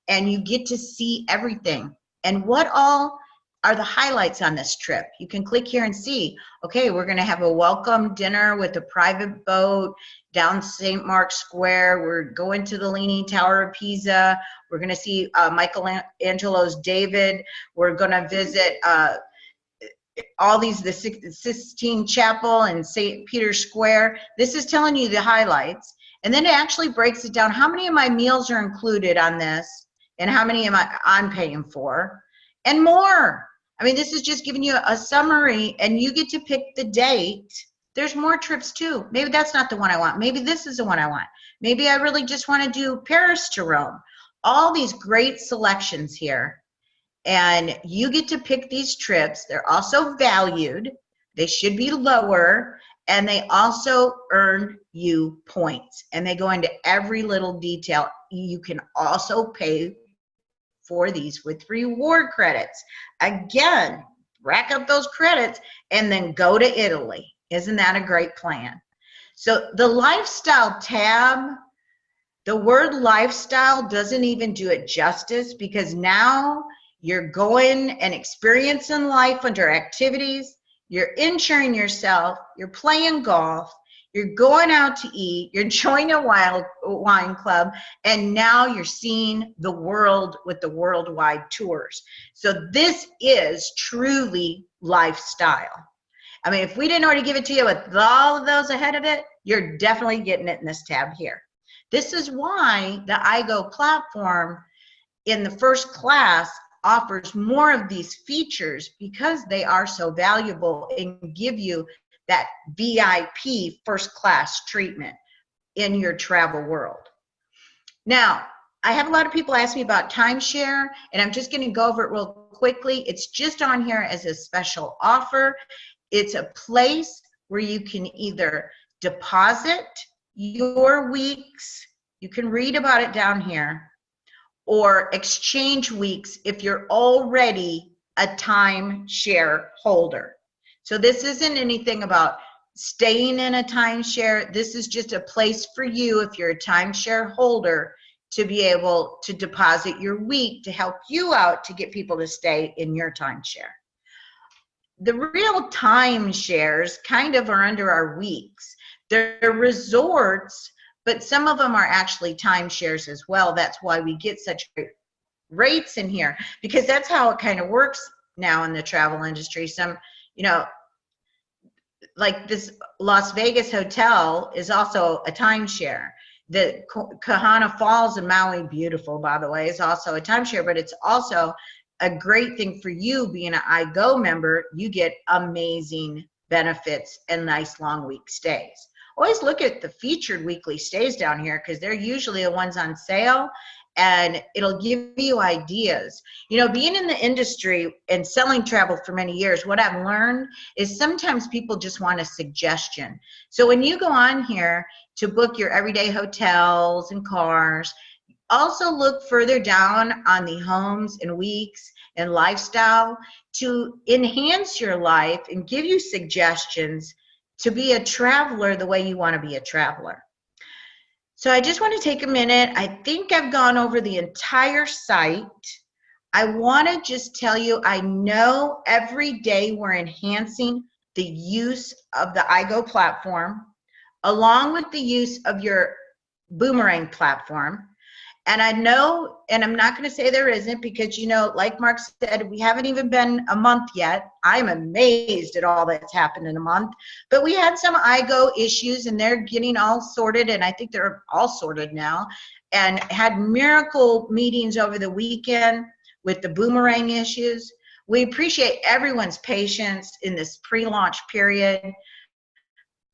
and you get to see everything. And what all are the highlights on this trip? You can click here and see, okay, we're going to have a welcome dinner with a private boat down St. Mark's Square. We're going to the Leaning Tower of Pisa. We're going to see Michelangelo's David. We're going to visit all these, the Sistine Chapel and St. Peter's Square. This is telling you the highlights. And then it actually breaks it down. How many of my meals are included on this? And how many I'm paying for? And more. I mean, this is just giving you a summary, and you get to pick the date. There's more trips too. Maybe that's not the one I want. Maybe this is the one I want. Maybe I really just want to do Paris to Rome. All these great selections here. And you get to pick these trips. They're also valued. They should be lower. And they also earn you points. And they go into every little detail. You can also pay for these with reward credits. Again, rack up those credits and then go to Italy. Isn't that a great plan? So the lifestyle tab, the word lifestyle doesn't even do it justice, because now you're going and experiencing life under activities, you're insuring yourself, you're playing golf, you're going out to eat, you're joining a wine club, and now you're seeing the world with the worldwide tours. So this is truly lifestyle. I mean, if we didn't already give it to you with all of those ahead of it, you're definitely getting it in this tab here. This is why the iGo platform in the first class offers more of these features, because they are so valuable and give you that VIP first class treatment in your travel world. Now, I have a lot of people ask me about timeshare, and I'm just going to go over it real quickly. It's just on here as a special offer. It's a place where you can either deposit your weeks, you can read about it down here, or exchange weeks if you're already a timeshare holder. So this isn't anything about staying in a timeshare. This is just a place for you, if you're a timeshare holder, to be able to deposit your week to help you out to get people to stay in your timeshare. The real timeshares kind of are under our weeks. They're resorts, but some of them are actually timeshares as well. That's why we get such great rates in here, because that's how it kind of works now in the travel industry. Some, you know, like this Las Vegas hotel is also a timeshare. The Kahana Falls in Maui, beautiful by the way, is also a timeshare, but it's also a great thing for you being an iGo member. You get amazing benefits and nice long week stays. Always look at the featured weekly stays down here, because they're usually the ones on sale, and it'll give you ideas. You know, being in the industry and selling travel for many years, what I've learned is sometimes people just want a suggestion. So when you go on here to book your everyday hotels and cars, also look further down on the homes and weeks and lifestyle to enhance your life and give you suggestions to be a traveler the way you want to be a traveler. So I just want to take a minute. I think I've gone over the entire site. I want to just tell you, I know every day we're enhancing the use of the iGo platform, along with the use of your Boomerang platform. And I know, and I'm not going to say there isn't, because, you know, like Mark said, we haven't even been a month yet. I'm amazed at all that's happened in a month. But we had some iGo issues, and they're getting all sorted, and I think they're all sorted now, and had miracle meetings over the weekend with the Boomerang issues. We appreciate everyone's patience in this pre-launch period.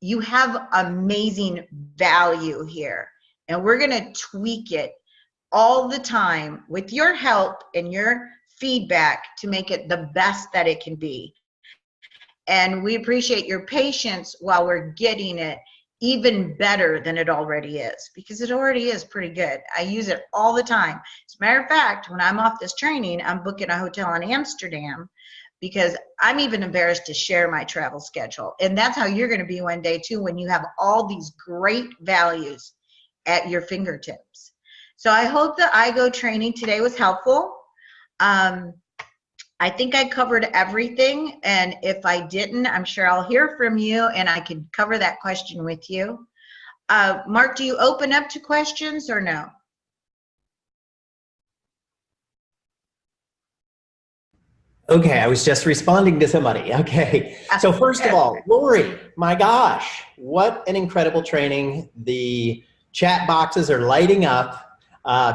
you have amazing value here, and we're going to tweak it all the time with your help and your feedback to make it the best that it can be. And we appreciate your patience while we're getting it even better than it already is, because it already is pretty good. I use it all the time. As a matter of fact, when I'm off this training, I'm booking a hotel in Amsterdam because I'm even embarrassed to share my travel schedule. And that's how you're going to be one day too, when you have all these great values at your fingertips. So I hope the iGo training today was helpful. I think I covered everything, and if I didn't, I'm sure I'll hear from you and I can cover that question with you. Mark, do you open up to questions or no? Okay, I was just responding to somebody. Okay, so first of all, Lori, my gosh, what an incredible training. The chat boxes are lighting up.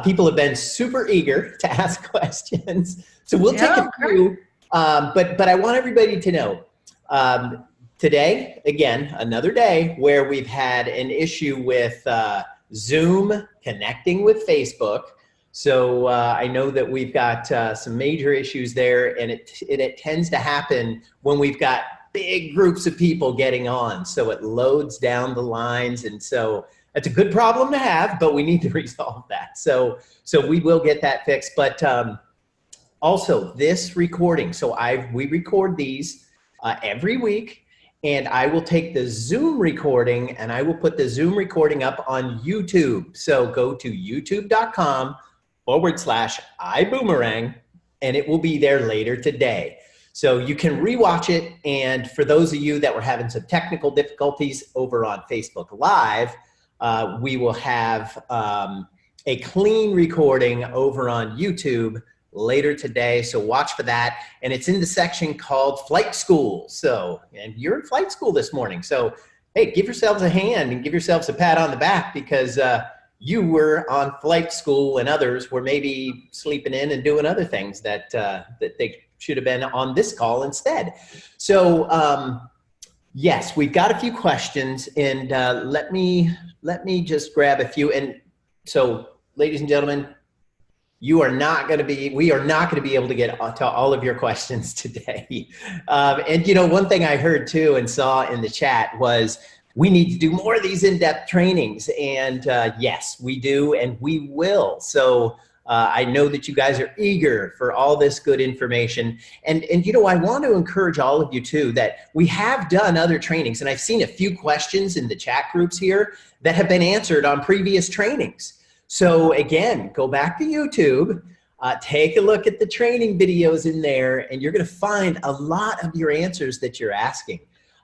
People have been super eager to ask questions. So we'll take a few, but I want everybody to know, today, again, another day where we've had an issue with Zoom connecting with Facebook. So I know that we've got some major issues there, and it tends to happen when we've got big groups of people getting on. So it loads down the lines, and so that's a good problem to have, but we need to resolve that. So we will get that fixed. But also this recording, so we record these every week, and I will take the Zoom recording and I will put the Zoom recording up on YouTube. So go to youtube.com/iBoomerang, and it will be there later today. So you can rewatch it. And for those of you that were having some technical difficulties over on Facebook Live, we will have a clean recording over on YouTube later today. So watch for that. And it's in the section called Flight School. So, and you're in flight school this morning. So, hey, give yourselves a hand and give yourselves a pat on the back, because you were on flight school and others were maybe sleeping in and doing other things that, that they should have been on this call instead. So, yes, we've got a few questions, and let me just grab a few. And so, ladies and gentlemen, we are not going to be able to get to all of your questions today. And you know, one thing I heard too and saw in the chat was we need to do more of these in-depth trainings. And yes, we do, and we will. So I know that you guys are eager for all this good information. And you know, I want to encourage all of you too, that we have done other trainings, and I've seen a few questions in the chat groups here that have been answered on previous trainings. So again, go back to YouTube, take a look at the training videos in there, and you're going to find a lot of your answers that you're asking.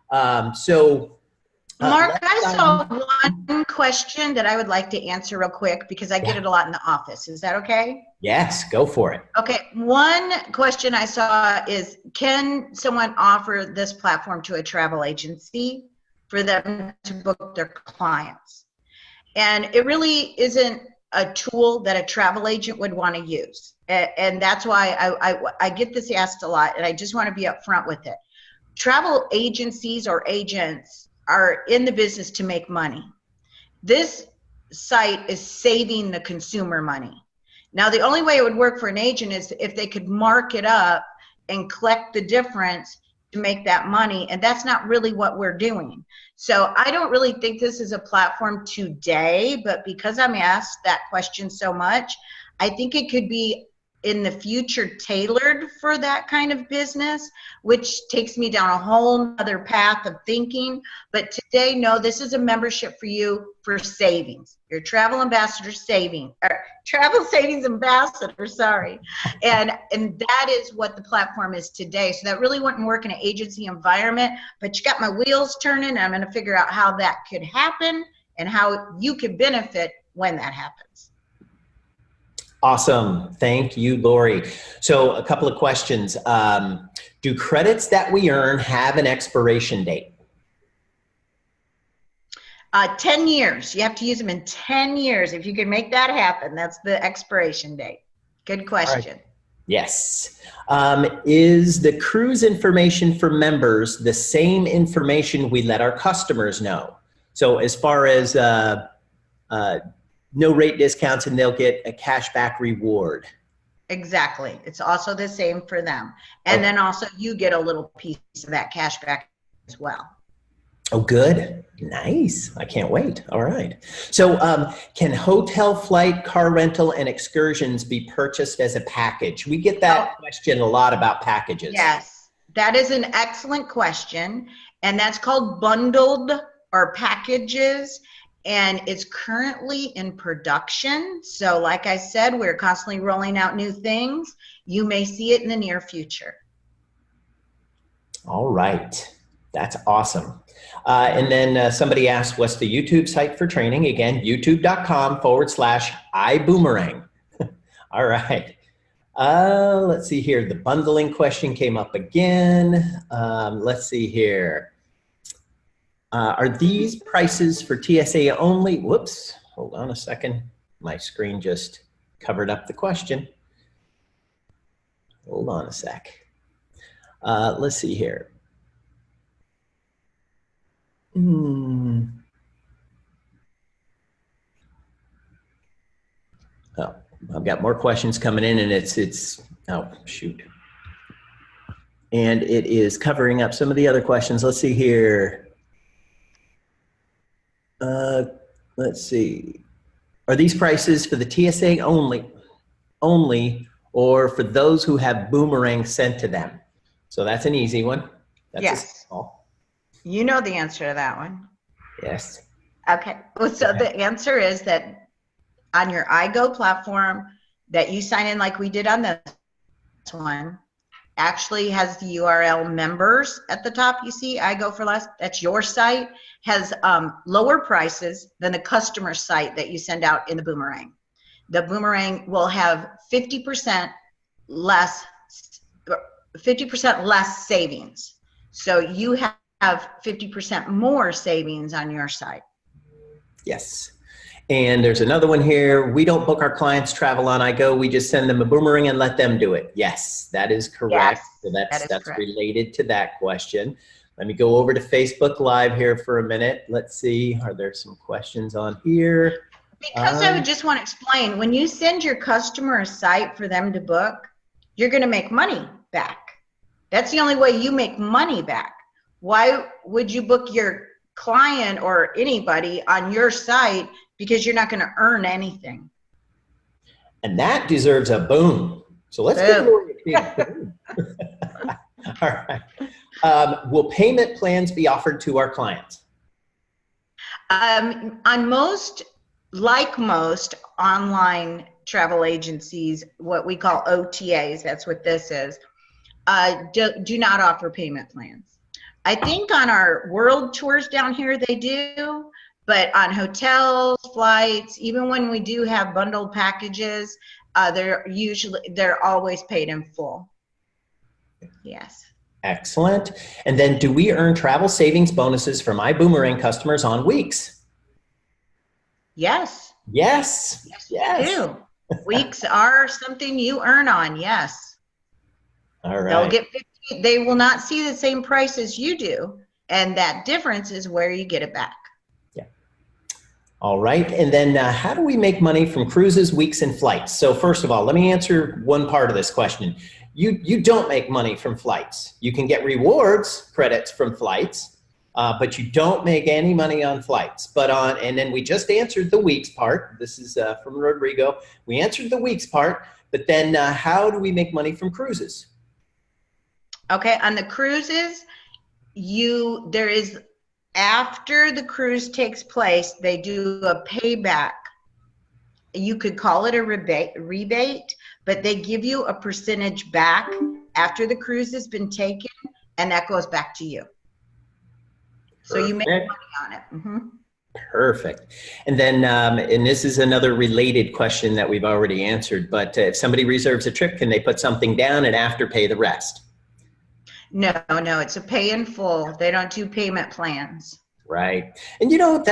Mark, I saw one question that I would like to answer real quick, because I get it a lot in the office. Is that okay? Yes, go for it. Okay, one question I saw is, can someone offer this platform to a travel agency for them to book their clients? And it really isn't a tool that a travel agent would want to use. And that's why I get this asked a lot, and I just want to be upfront with it. Travel agencies or agents are in the business to make money. This site is saving the consumer money. Now, the only way it would work for an agent is if they could mark it up and collect the difference to make that money, and that's not really what we're doing. So I don't really think this is a platform today, but because I'm asked that question so much, I think it could be in the future tailored for that kind of business, which takes me down a whole other path of thinking. But today, no, this is a membership for you for savings. Your travel ambassador saving, or travel savings ambassador, sorry. And that is what the platform is today. So that really wouldn't work in an agency environment, but you got my wheels turning, and I'm going to figure out how that could happen and how you could benefit when that happens. Awesome. Thank you, Lori. So a couple of questions. Do credits that we earn have an expiration date? 10 years. You have to use them in 10 years. If you can make that happen, that's the expiration date. Good question. Yes. Is the cruise information for members the same information we let our customers know? So as far as no rate discounts and they'll get a cashback reward. Exactly. It's also the same for them. And Okay. then also you get a little piece of that cash back as well. Oh, good. Nice. I can't wait. All right. So can hotel, flight, car rental, and excursions be purchased as a package? We get that question a lot about packages. Yes, that is an excellent question. And that's called bundled or packages. And it's currently in production. So like I said, we're constantly rolling out new things. You may see it in the near future. All right. That's awesome. And then somebody asked, what's the YouTube site for training? Again, youtube.com/iBoomerang. All right. Let's see here. The bundling question came up again. Let's see here. Are these prices for TSA only? Whoops. Hold on a second. My screen just covered up the question. Hold on a sec. Let's see here. Oh, I've got more questions coming in, and it's oh shoot, and it is covering up some of the other questions. Let's see here. Let's see. Are these prices for the TSA only, or for those who have boomerang sent to them? So that's an easy one. That's yes. You know the answer to that one. Yes. Okay. Well, so the answer is that on your iGo platform that you sign in like we did on this one, actually has the URL members at the top. You see iGo for less, that's your site, has lower prices than the customer site that you send out in the boomerang. The boomerang will have 50% less savings. So you have 50% more savings on your site. Yes. And there's another one here. We don't book our clients travel on iGo. We just send them a boomerang and let them do it. Yes, that is correct. Yes, So that's related to that question. Let me go over to Facebook Live here for a minute. Let's see, are there some questions on here? Because I would just want to explain, when you send your customer a site for them to book, you're going to make money back. That's the only way you make money back. Why would you book your client or anybody on your site? Because you're not going to earn anything. And that deserves a boom. So let's give Lori a big boom. All right. Will payment plans be offered to our clients? On most online travel agencies, what we call OTAs, that's what this is, do not offer payment plans. I think on our world tours down here they do, but on hotels, flights, even when we do have bundled packages, they're always paid in full. Yes. Excellent. And then do we earn travel savings bonuses for my boomerang customers on weeks? Yes. Yes. Yes. You do. Weeks are something you earn on. Yes. All right. They'll get 50. They will not see the same price as you do, and that difference is where you get it back. Yeah. All right. And then how do we make money from cruises, weeks, and flights? So first of all, let me answer one part of this question. You don't make money from flights. You can get rewards credits from flights, but you don't make any money on flights. And then we just answered the weeks part. This is from Rodrigo. We answered the weeks part, but then how do we make money from cruises? Okay, on the cruises, there is, after the cruise takes place, they do a payback. You could call it a rebate, but they give you a percentage back after the cruise has been taken, and that goes back to you. So you make money on it. Mm-hmm. Perfect. And then, and this is another related question that we've already answered, but if somebody reserves a trip, can they put something down and after pay the rest? No, it's a pay in full. They don't do payment plans. Right. And you know,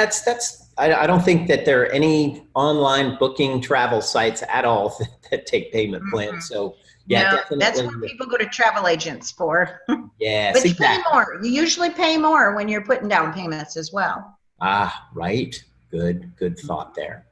I don't think that there are any online booking travel sites at all that take payment plans. So Yeah, No, that's what definitely. people go to travel agents for. Yes, But you pay exactly. more. You usually pay more when you're putting down payments as well. Ah, right. Good thought there.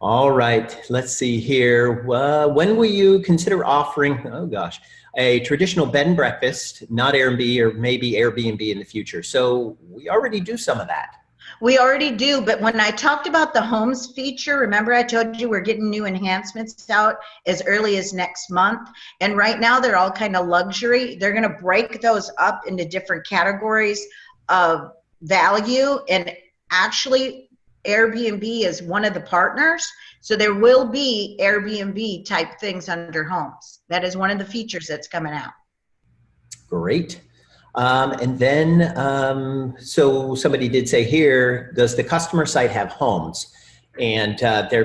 All right, let's see here. When will you consider offering, oh gosh, a traditional bed and breakfast, not Airbnb or maybe Airbnb in the future? So we already do some of that. We already do, but when I talked about the homes feature, remember I told you we're getting new enhancements out as early as next month. And right now they're all kind of luxury. They're going to break those up into different categories of value. And actually, Airbnb is one of the partners. So there will be Airbnb type things under homes. That is one of the features that's coming out. Great. And then, so somebody did say here, does the customer site have homes? And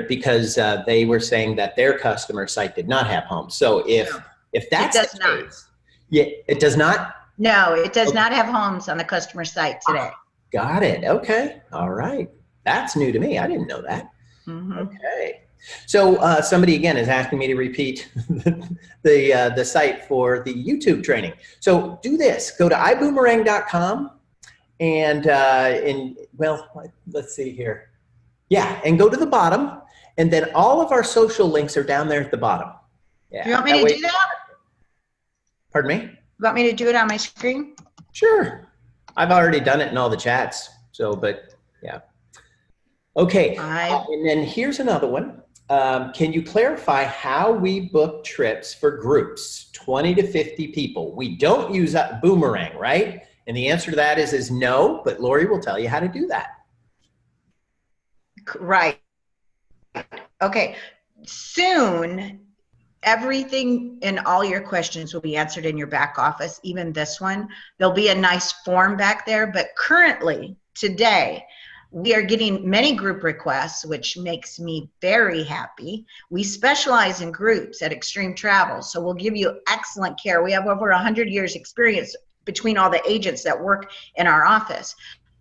because they were saying that their customer site did not have homes. So if It that's the does not. case, yeah, it does not. No, it does Okay. not have homes on the customer site today. Got it. Okay. All right. That's new to me. I didn't know that. Mm-hmm. Okay. So somebody again is asking me to repeat the site for the YouTube training. So do this. Go to iboomerang.com and well, let's see here. Yeah, and go to the bottom, and then all of our social links are down there at the bottom. Yeah. Do you want me to do that? Pardon me? You want me to do it on my screen? Sure. I've already done it in all the chats. So, but yeah. Okay. And then here's another one. Can you clarify how we book trips for groups, 20 to 50 people? We don't use Boomerang, right? And the answer to that is no, but Lori will tell you how to do that. Right. Okay. Soon, everything and all your questions will be answered in your back office, even this one. There'll be a nice form back there, but currently, today, we are getting many group requests, which makes me very happy. We specialize in groups at Extreme Travel, so we'll give you excellent care. We have over 100 years experience between all the agents that work in our office.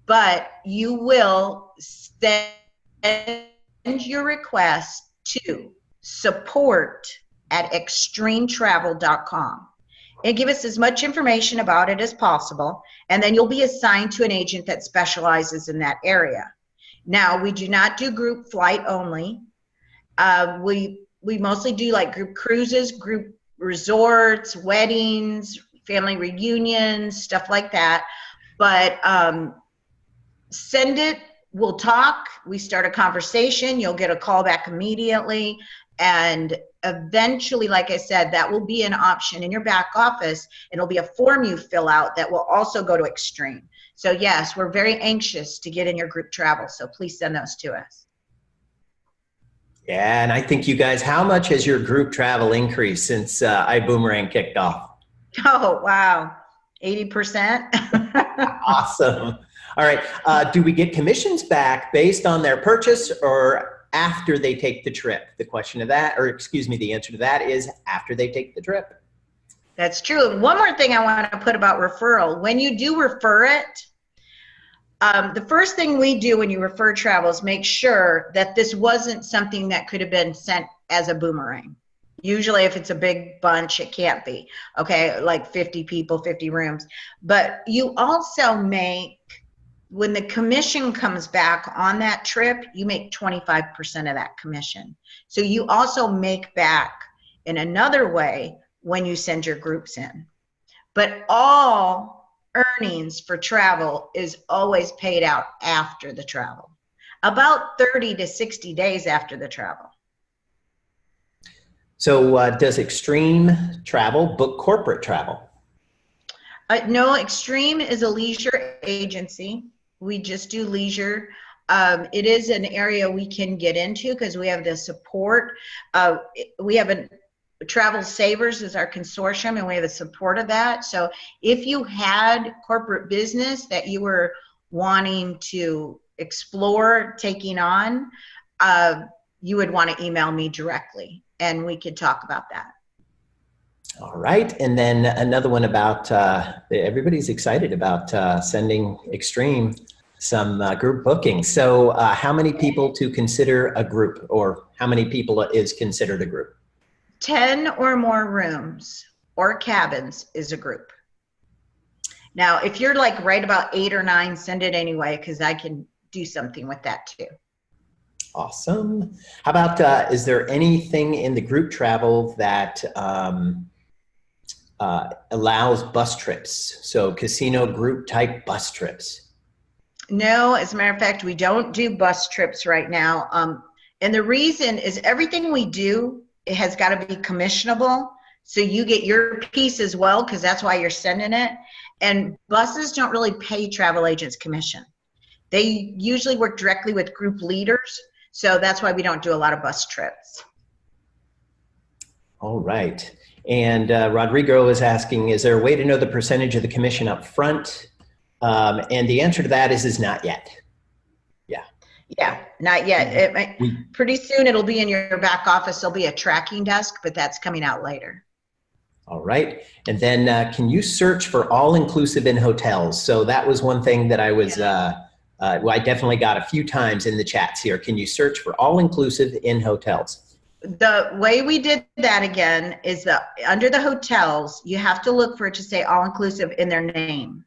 But you will send your request to support@extremetravel.com. And give us as much information about it as possible, and then you'll be assigned to an agent that specializes in that area. Now, we do not do group flight only. We mostly do like group cruises, group resorts, weddings, family reunions, stuff like that. But send it, we'll talk, we start a conversation, you'll get a call back immediately, and eventually, like I said, that will be an option in your back office. It'll be a form you fill out that will also go to Extreme. So yes, we're very anxious to get in your group travel, so please send those to us. Yeah, and I think you guys, how much has your group travel increased since iBoomerang kicked off? Oh, wow, 80%. Awesome. All right, do we get commissions back based on their purchase or after they take the trip? The question of that, or excuse me, the answer to that is after they take the trip. That's true. And one more thing I want to put about referral. When you do refer it, the first thing we do when you refer travel is make sure that this wasn't something that could have been sent as a boomerang. Usually if it's a big bunch, it can't be. Okay, like 50 people, 50 rooms. But you also make, when the commission comes back on that trip, you make 25% of that commission. So you also make back in another way when you send your groups in. But all earnings for travel is always paid out after the travel, about 30 to 60 days after the travel. So does Extreme Travel book corporate travel? No, Extreme is a leisure agency. We just do leisure. It is an area we can get into because we have the support. We have a Travel Savers is our consortium, and we have the support of that. So if you had corporate business that you were wanting to explore taking on, you would want to email me directly, and we could talk about that. All right, and then another one about everybody's excited about sending Extreme some group bookings. So how many people to consider a group, or how many people is considered a group? 10 or more rooms or cabins is a group. Now, if you're like right about 8 or 9, send it anyway, because I can do something with that too. Awesome. How about, is there anything in the group travel that allows bus trips? So casino group type bus trips? No, as a matter of fact, we don't do bus trips right now. And the reason is everything we do, it has got to be commissionable. So you get your piece as well, because that's why you're sending it. And buses don't really pay travel agents commission. They usually work directly with group leaders. So that's why we don't do a lot of bus trips. All right. And Rodrigo is asking, is there a way to know the percentage of the commission up front? And the answer to that is not yet. Yeah, not yet. Pretty soon it'll be in your back office. There'll be a tracking desk, but that's coming out later. All right. And then can you search for all-inclusive in hotels? So that was one thing that I was, well, I definitely got a few times in the chats here. Can you search for all-inclusive in hotels? The way we did that again is that under the hotels, you have to look for it to say all-inclusive in their name.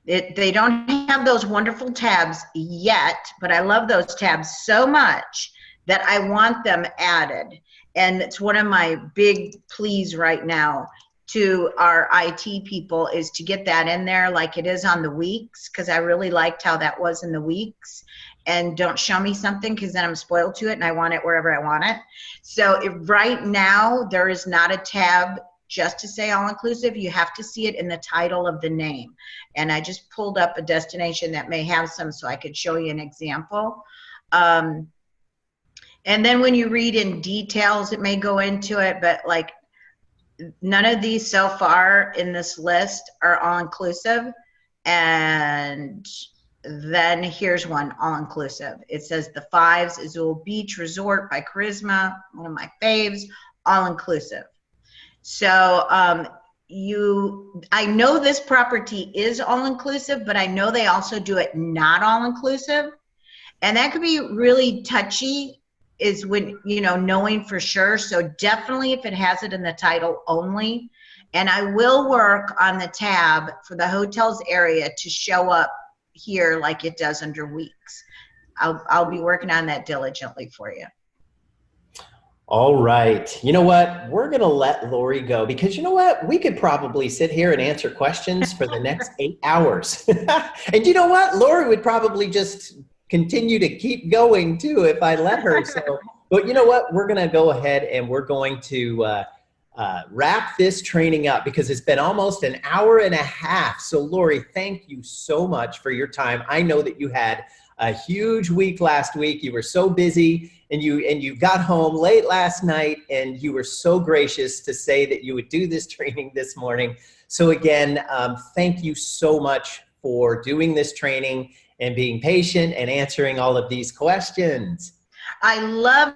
They don't have those wonderful tabs yet, but I love those tabs so much that I want them added. And it's one of my big pleas right now to our IT people is to get that in there like it is on the weeks, because I really liked how that was in the weeks. And don't show me something, because then I'm spoiled to it and I want it wherever I want it. So right now there is not a tab just to say all-inclusive. You have to see it in the title of the name. And I just pulled up a destination that may have some so I could show you an example. And then when you read in details, it may go into it, but like none of these so far in this list are all-inclusive. And then here's one, all-inclusive. It says the Fives Azul Beach Resort by Charisma, one of my faves, all-inclusive. So I know this property is all-inclusive, but I know they also do it not all-inclusive. And that could be really touchy, is when, you know, knowing for sure. So definitely if it has it in the title only. And I will work on the tab for the hotels area to show up here like it does under weeks. I'll be working on that diligently for you. All right. You know what? We're going to let Lori go, because you know what? We could probably sit here and answer questions for the next 8 hours. And you know what? Lori would probably just continue to keep going too if I let her. So, but you know what? We're going to go ahead and we're going to wrap this training up, because it's been almost an hour and a half. So Lori, thank you so much for your time. I know that you had a huge week last week. You were so busy, and you got home late last night, and you were so gracious to say that you would do this training this morning. So again, thank you so much for doing this training and being patient and answering all of these questions. I love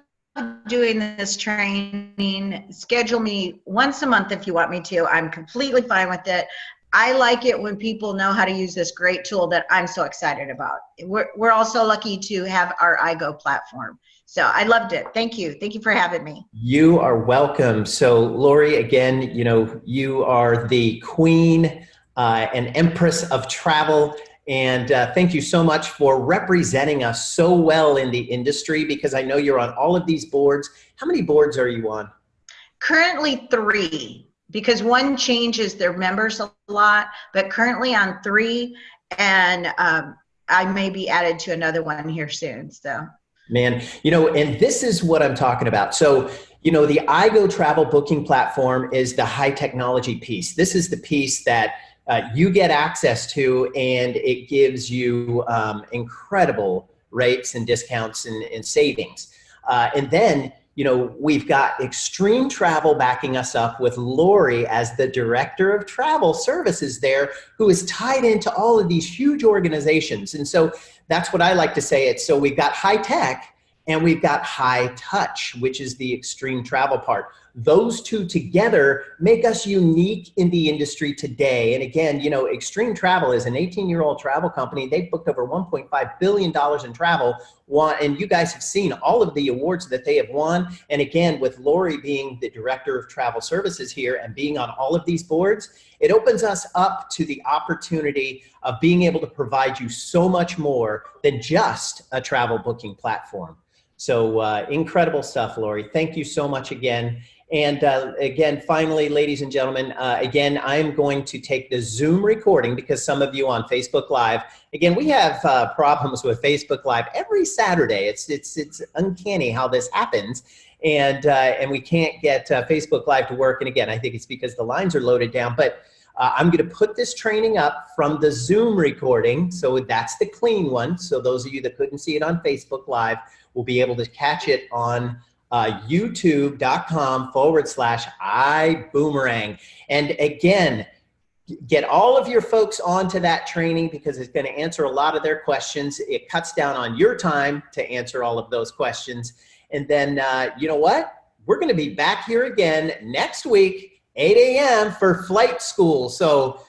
doing this training. Schedule me once a month if you want me to. I'm completely fine with it. I like it when people know how to use this great tool that I'm so excited about. We're also lucky to have our iGo platform. So I loved it. Thank you. Thank you for having me. You are welcome. So Lori, again, you know, you are the queen and empress of travel. And thank you so much for representing us so well in the industry, because I know you're on all of these boards. How many boards are you on? Currently 3. Because one changes their members a lot, but currently on 3, and I may be added to another one here soon. So, man, you know, and this is what I'm talking about. So, you know, the iGo travel booking platform is the high technology piece. This is the piece that you get access to, and it gives you incredible rates and discounts and savings. And then, you know, we've got Extreme Travel backing us up with Lori as the director of travel services there, who is tied into all of these huge organizations. And so that's what I like to say. So we've got high tech and we've got high touch, which is the extreme travel part. those two together make us unique in the industry today. And again, you know, Extreme Travel is an 18-year-old travel company. They've booked over $1.5 billion in travel. And you guys have seen all of the awards that they have won. And again, with Lori being the director of travel services here and being on all of these boards, it opens us up to the opportunity of being able to provide you so much more than just a travel booking platform. So incredible stuff, Lori. Thank you so much again. And again, finally, ladies and gentlemen, again, I'm going to take the Zoom recording because some of you on Facebook Live, again, we have problems with Facebook Live every Saturday. It's uncanny how this happens. And we can't get Facebook Live to work. And again, I think it's because the lines are loaded down. But I'm going to put this training up from the Zoom recording. So that's the clean one. So those of you that couldn't see it on Facebook Live will be able to catch it on youtube.com/iBoomerang. And again, get all of your folks onto that training because it's going to answer a lot of their questions. It cuts down on your time to answer all of those questions. And then, you know what? We're going to be back here again next week, 8 a.m. for flight school. So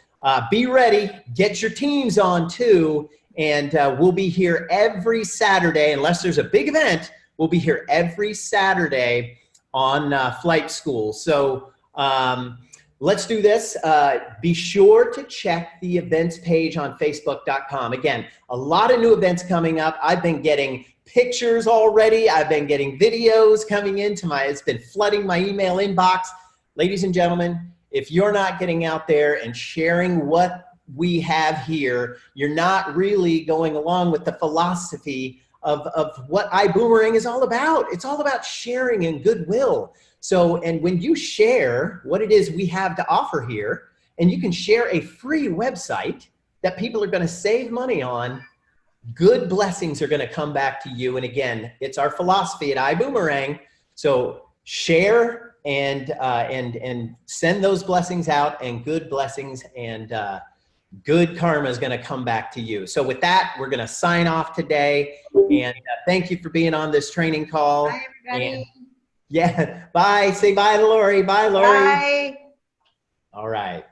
be ready. Get your teams on too. And we'll be here every Saturday, unless there's a big event. We'll be here every Saturday on flight school. So let's do this. Be sure to check the events page on facebook.com. Again, a lot of new events coming up. I've been getting pictures already. I've been getting videos coming into it's been flooding my email inbox. Ladies and gentlemen, if you're not getting out there and sharing what we have here, you're not really going along with the philosophy of what iBoomerang is all about. It's all about sharing and goodwill. So, and when you share what it is we have to offer here, and you can share a free website that people are going to save money on, good blessings are going to come back to you. And again, it's our philosophy at iBoomerang. So share and send those blessings out, and good blessings and good karma is going to come back to you. So with that, we're going to sign off today. And thank you for being on this training call. Bye, everybody. And, yeah, bye. Say bye to Lori. Bye, Lori. Bye. All right.